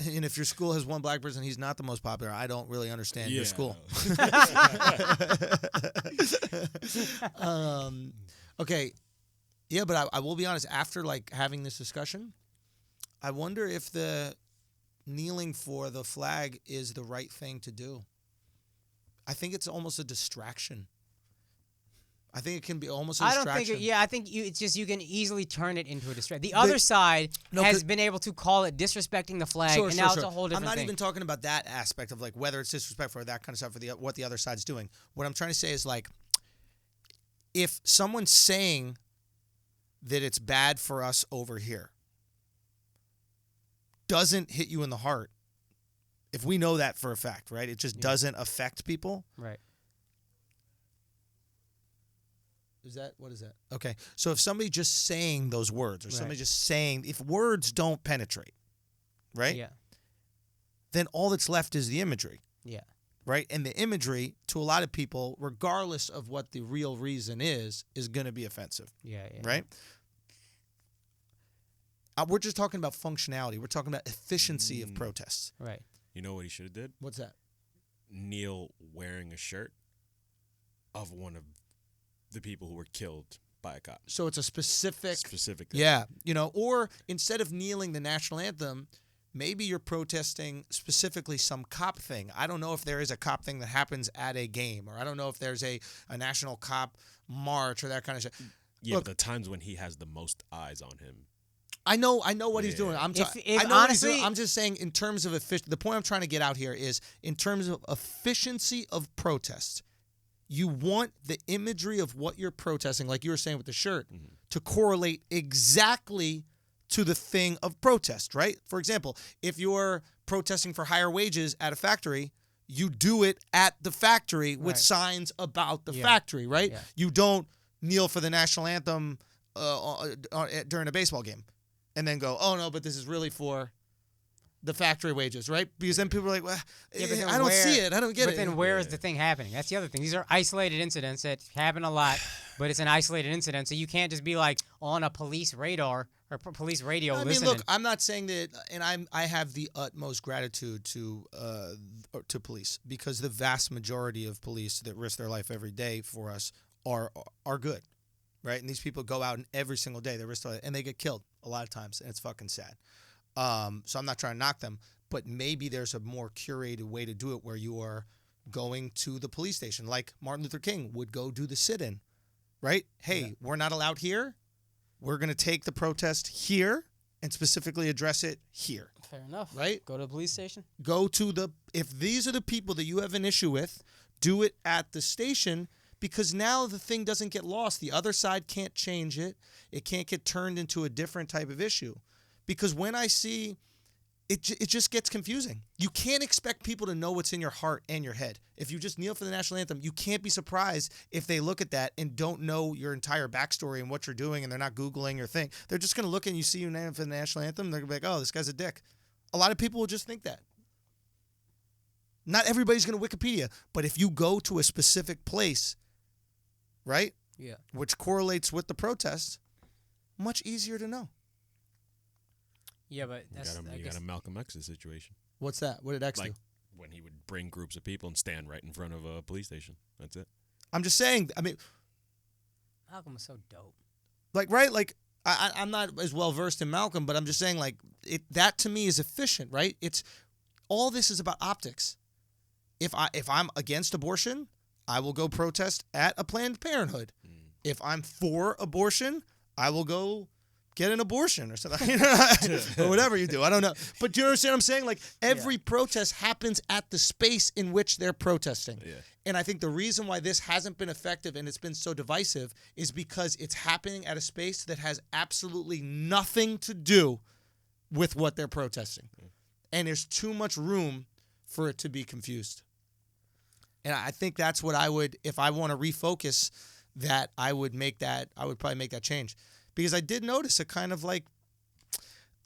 And if your school has one black person, he's not the most popular. I don't really understand your school. Okay. Yeah, but I will be honest. After having this discussion, I wonder if the kneeling for the flag is the right thing to do. I think it's almost a distraction. I think it can be almost a distraction. I think it's just you can easily turn it into a distraction. The other side has been able to call it disrespecting the flag, and now it's a whole different thing. I'm not even talking about that aspect of whether it's disrespectful or that kind of stuff or what the other side's doing. What I'm trying to say is if someone's saying that it's bad for us over here doesn't hit you in the heart, if we know that for a fact, right? It just doesn't affect people. Right. What is that? Okay. So if somebody just saying those words or somebody just saying, if words don't penetrate, right? Yeah. Then all that's left is the imagery. Yeah. Right? And the imagery, to a lot of people, regardless of what the real reason is going to be offensive. Yeah. Right? We're just talking about functionality. We're talking about efficiency of protests. Right. You know what he should have did? What's that? Kneel wearing a shirt of one of the people who were killed by a cop. So it's a specific thing. Yeah. Or instead of kneeling the national anthem, maybe you're protesting specifically some cop thing. I don't know if there is a cop thing that happens at a game, or I don't know if there's a national cop march or that kind of shit. Yeah, but the times when he has the most eyes on him. I know what he's doing. I'm just saying in terms of the point I'm trying to get out here is in terms of efficiency of protests. you want the imagery of what you're protesting, like you were saying with the shirt, to correlate exactly to the thing of protest, right? For example, if you're protesting for higher wages at a factory, you do it at the factory with signs about the factory, right? Yeah. You don't kneel for the national anthem during a baseball game and then go, oh, no, but this is really for the factory wages, right? Because then people are like, well, I don't see it. I don't get it. But then where is the thing happening? That's the other thing. These are isolated incidents that happen a lot, but it's an isolated incident, so you can't just be like on a police radar or police radio listening. Look, I'm not saying that, and I have the utmost gratitude to police, because the vast majority of police that risk their life every day for us are good, right? And these people go out and every single day they risk their life, and they get killed a lot of times, and it's fucking sad. So I'm not trying to knock them, but maybe there's a more curated way to do it where you are going to the police station, like Martin Luther King would go do the sit-in, right? Hey, we're not allowed here. We're going to take the protest here and specifically address it here. Fair enough. Right? Go to the police station. If these are the people that you have an issue with, do it at the station, because now the thing doesn't get lost. The other side can't change it. It can't get turned into a different type of issue. Because when I see, it just gets confusing. You can't expect people to know what's in your heart and your head. If you just kneel for the national anthem, you can't be surprised if they look at that and don't know your entire backstory and what you're doing, and they're not Googling your thing. They're just going to look and you see you kneel for the national anthem, they're going to be like, oh, this guy's a dick. A lot of people will just think that. Not everybody's going to Wikipedia, but if you go to a specific place, right? Yeah. Which correlates with the protest, much easier to know. Yeah, but that's you got a Malcolm X's situation. What's that? What did X do? When he would bring groups of people and stand right in front of a police station. That's it. I'm just saying. I mean, Malcolm was so dope. Like, right? Like, I'm not as well versed in Malcolm, but I'm just saying, like, that to me is efficient, right? It's all this is about optics. If I'm against abortion, I will go protest at a Planned Parenthood. If I'm for abortion, I will go get an abortion or something, or whatever you do. I don't know. But do you understand what I'm saying? Like, every protest happens at the space in which they're protesting. Yeah. And I think the reason why this hasn't been effective and it's been so divisive is because it's happening at a space that has absolutely nothing to do with what they're protesting. And there's too much room for it to be confused. And I think that's what I would, if I want to refocus that, I would probably make that change. Because I did notice a kind of like,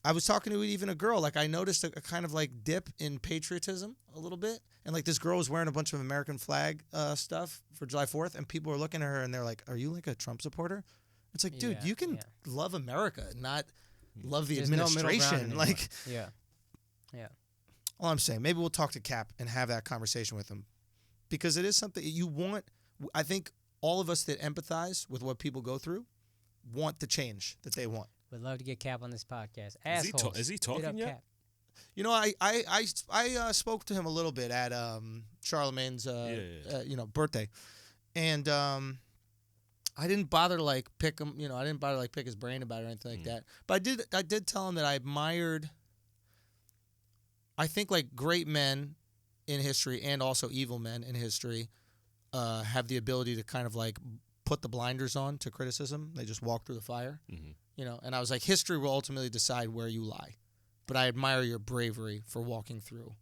I was talking to even a girl, like I noticed a kind of like dip in patriotism a little bit. And like this girl was wearing a bunch of American flag stuff for July 4th. And people were looking at her and they're like, are you like a Trump supporter? It's like, dude, you can love America, not love the administration. No like, yeah. All I'm saying, maybe we'll talk to Cap and have that conversation with him. Because it is something you want. I think all of us that empathize with what people go through want the change that they want. Would love to get Cap on this podcast. Assholes. Is he talking yet? Cap. You know, I spoke to him a little bit at Charlemagne's birthday, and I didn't bother to like pick him. You know, I didn't bother to like pick his brain about it or anything like that. But I did tell him that I admired. I think like great men in history and also evil men in history have the ability to kind of like put the blinders on to criticism. They just walk through the fire, you know. And I was like, history will ultimately decide where you lie, but I admire your bravery for walking through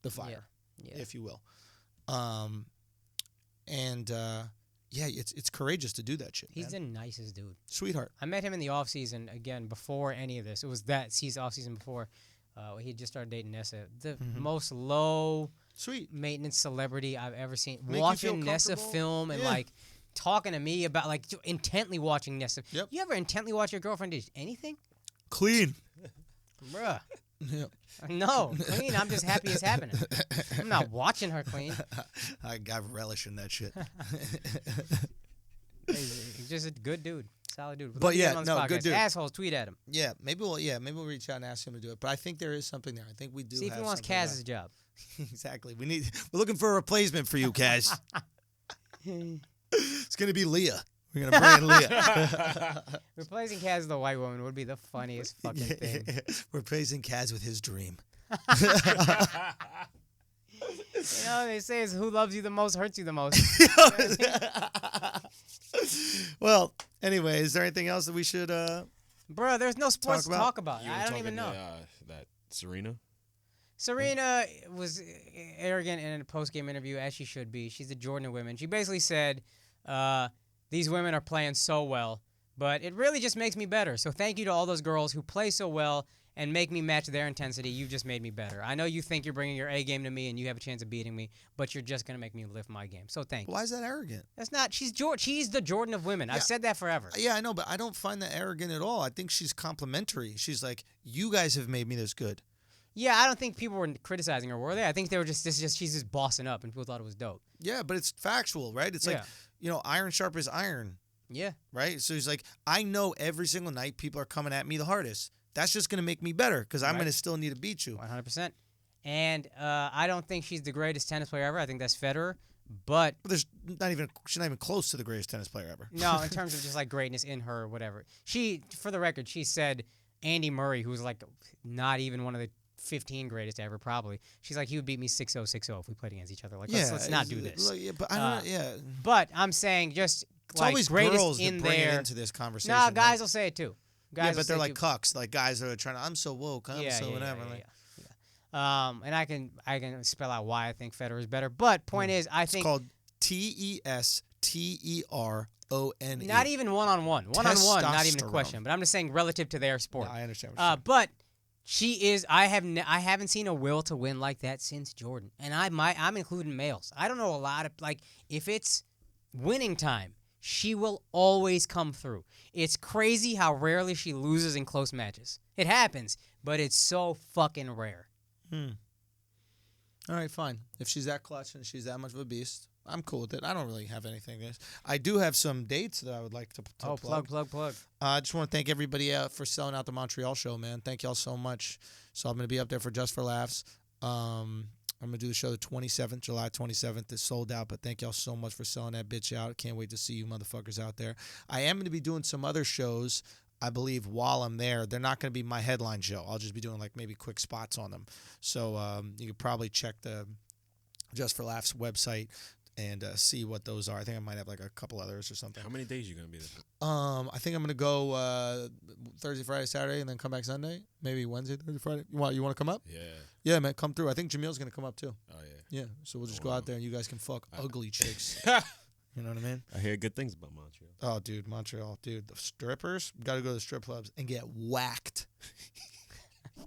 the fire, if you will. It's courageous to do that shit. He's the nicest dude, sweetheart. I met him in the off season again before any of this. It was that off season before. He had just started dating Nessa. The most low maintenance celebrity I've ever seen. Watching Nessa film and like talking to me about like intently watching Nessa. Yep. You ever intently watch your girlfriend do anything? Clean. Bruh. Yep. No, clean. I'm just happy it's happening. I'm not watching her clean. I relish in that shit. He's just a good dude. Solid dude. But good dude. Assholes, tweet at him. Yeah, maybe we'll reach out and ask him to do it. But I think there is something there. I think we do. See if he wants Kaz's job. Exactly. We're looking for a replacement for you, Kaz. It's gonna be Leah. We're gonna bring in Leah. Replacing Kaz with a white woman would be the funniest fucking thing. Replacing Kaz with his dream. You know, they say it's who loves you the most hurts you the most. Well, anyway, is there anything else that we should Bro, there's no sports to talk about. You were I don't even know. That Serena was arrogant in a post-game interview, as she should be. She's the Jordan of women. She basically said, these women are playing so well, but it really just makes me better. So thank you to all those girls who play so well and make me match their intensity. You've just made me better. I know you think you're bringing your A game to me and you have a chance of beating me, but you're just going to make me lift my game. So thank you. Why is that arrogant? That's not. She's the Jordan of women. Yeah. I've said that forever. Yeah, I know, but I don't find that arrogant at all. I think she's complimentary. She's like, you guys have made me this good. Yeah, I don't think people were criticizing her, were they? I think they were she's just bossing up and people thought it was dope. Yeah, but it's factual, right? It's like, iron sharp as iron. Yeah. Right? So he's like, I know every single night people are coming at me the hardest. That's just going to make me better because I'm going to still need to beat you. 100%. And I don't think she's the greatest tennis player ever. I think that's Federer. But she's not even close to the greatest tennis player ever. No, in terms of just like greatness in her or whatever. For the record, she said Andy Murray, who's like not even one of the 15 greatest ever, probably. She's like, he would beat me 6-0, 6-0 if we played against each other. Like, let's not do this. But I don't know. But I'm saying just it's like always greatest girls in that bring there. It into this conversation. No, guys will say it too. But they're like cucks, like guys that are trying to. I'm so woke. I'm so whatever. And I can spell out why I think Federer is better. But point is, I think it's called TESTERONE. Not even one-on-one. One-on-one, not even a question. But I'm just saying relative to their sport. Yeah, I understand what you're saying. But she is. I haven't seen a will to win like that since Jordan. And I'm including males. I don't know a lot of if it's winning time, she will always come through. It's crazy how rarely she loses in close matches. It happens, but it's so fucking rare. All right, fine. If she's that clutch and she's that much of a beast, I'm cool with it. I don't really have anything. I do have some dates that I would like to plug. Plug. I just want to thank everybody for selling out the Montreal show, man. Thank y'all so much. So I'm going to be up there for Just for Laughs. I'm going to do the show the 27th, July 27th. It's sold out, but thank y'all so much for selling that bitch out. Can't wait to see you motherfuckers out there. I am going to be doing some other shows, I believe, while I'm there. They're not going to be my headline show. I'll just be doing maybe quick spots on them. So you could probably check the Just for Laughs website and see what those are. I think I might have a couple others or something. How many days you going to be there? I think I'm going to go Thursday, Friday, Saturday, and then come back Sunday. Maybe Wednesday, Thursday, Friday. You want to come up? Yeah. Yeah, man, come through. I think Jamil's going to come up, too. Oh, yeah. Yeah, so we'll just go out there and you guys can fuck ugly chicks. You know what I mean? I hear good things about Montreal. Oh, dude, Montreal. Dude, the strippers, got to go to the strip clubs and get whacked.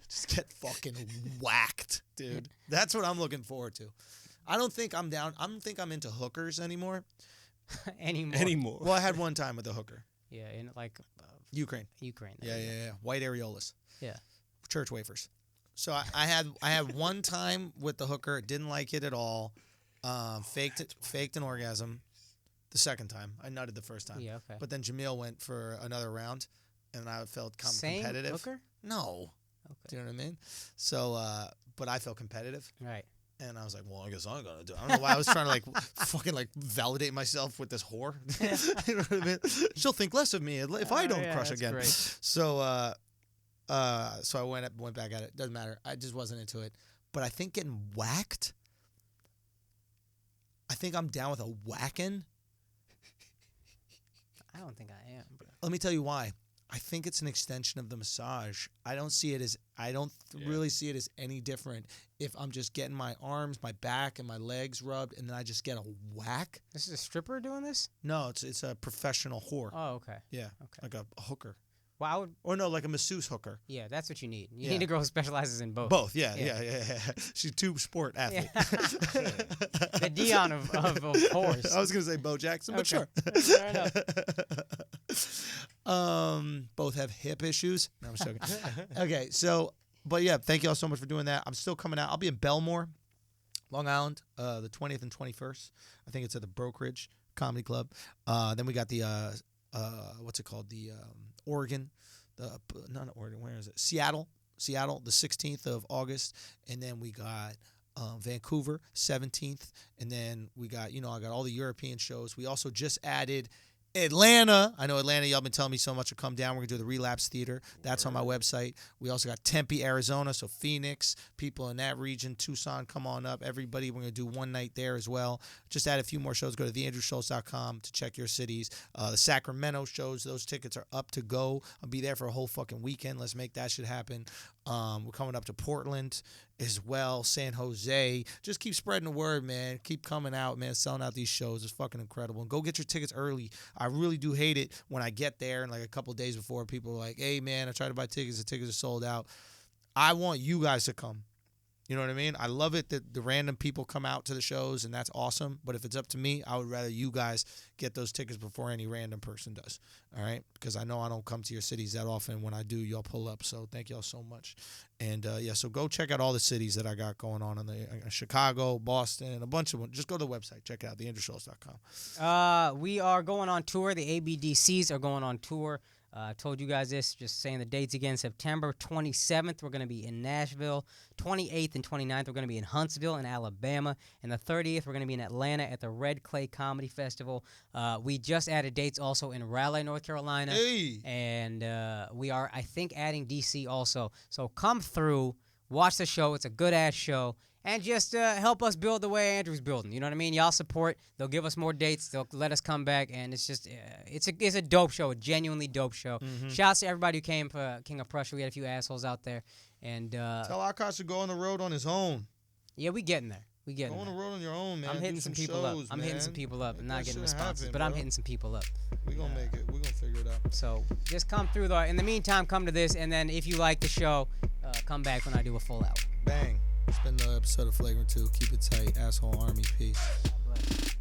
Just get fucking whacked, dude. That's what I'm looking forward to. I don't think I'm down. I don't think I'm into hookers anymore. Anymore. Well, I had one time with a hooker. Yeah, in Ukraine. Yeah. White areolas. Yeah. Church wafers. So I had one time with the hooker. Didn't like it at all. Faked an orgasm. The second time, I nutted the first time. Yeah, okay. But then Jamil went for another round, and I felt Same competitive. Hooker? No. Okay. Do you know what I mean? So, but I felt competitive. Right. And I was like, well, I guess I'm gonna do it. I don't know why I was trying to fucking validate myself with this whore. You know what I mean? She'll think less of me if I don't crush again. Great. So, so I went back at it. Doesn't matter. I just wasn't into it. But I think getting whacked. I think I'm down with a whacking. I don't think I am, bro. Let me tell you why. I think it's an extension of the massage. I don't really see it as any different if I'm just getting my arms, my back, and my legs rubbed, and then I just get a whack. This is a stripper doing this? No, it's a professional whore. Oh, okay. Yeah, okay. Like a hooker. Well, I would. Or no, like a masseuse hooker. Yeah, that's what you need. You need a girl who specializes in both. Both, yeah. She's a two-sport athlete. Yeah. The Dion of whores. I was going to say Bo Jackson, but sure. Fair enough. Both have hip issues. No, I'm just joking. Okay, so, but yeah, thank you all so much for doing that. I'm still coming out. I'll be in Belmore, Long Island, the 20th and 21st. I think it's at the Brokerage Comedy Club. Then we got the, what's it called? The Oregon, not Oregon, where is it? Seattle, the 16th of August. And then we got Vancouver, 17th. And then we got, I got all the European shows. We also just added Atlanta. I know Atlanta, y'all been telling me so much to come down. We're going to do the Relapse Theater. That's on my website. We also got Tempe, Arizona, so Phoenix, people in that region, Tucson, come on up. Everybody, we're going to do one night there as well. Just add a few more shows. Go to theandrewschultz.com to check your cities. The Sacramento shows, those tickets are up to go. I'll be there for a whole fucking weekend. Let's make that shit happen. We're coming up to Portland as well, San Jose. Just keep spreading the word, man. Keep coming out, man. Selling out these shows is fucking incredible. And go get your tickets early. I really do hate it when I get there and like a couple of days before people are like, hey, man, I tried to buy tickets. The tickets are sold out. I want you guys to come. You know what I mean? I love it that the random people come out to the shows, and that's awesome. But if it's up to me, I would rather you guys get those tickets before any random person does. All right? Because I know I don't come to your cities that often. When I do, y'all pull up. So thank y'all so much. And, so go check out all the cities that I got going on in Chicago, Boston, a bunch of them. Just go to the website. Check it out, theandrewschultz.com. We are going on tour. The ABDCs are going on tour. I told you guys this, just saying the dates again. September 27th, we're going to be in Nashville. 28th and 29th, we're going to be in Huntsville in Alabama. And the 30th, we're going to be in Atlanta at the Red Clay Comedy Festival. We just added dates also in Raleigh, North Carolina. Hey. And we are, I think, adding D.C. also. So come through, watch the show. It's a good-ass show. And just help us build the way Andrew's building. You know what I mean? Y'all support. They'll give us more dates. They'll let us come back. And it's just, it's a dope show, a genuinely dope show. Mm-hmm. Shouts to everybody who came for King of Prussia. We had a few assholes out there. And tell Akaash to go on the road on his own. Yeah, we getting there. Go on the road on your own, man. I'm hitting some people shows, up. I'm hitting some people up. I'm not getting responses, but bro. I'm hitting some people up. We're going to make it. We're going to figure it out. So just come through, though. In the meantime, come to this. And then if you like the show, come back when I do a full hour. Bang. It's been another episode of Flagrant 2. Keep it tight. Asshole Army. Peace. God bless.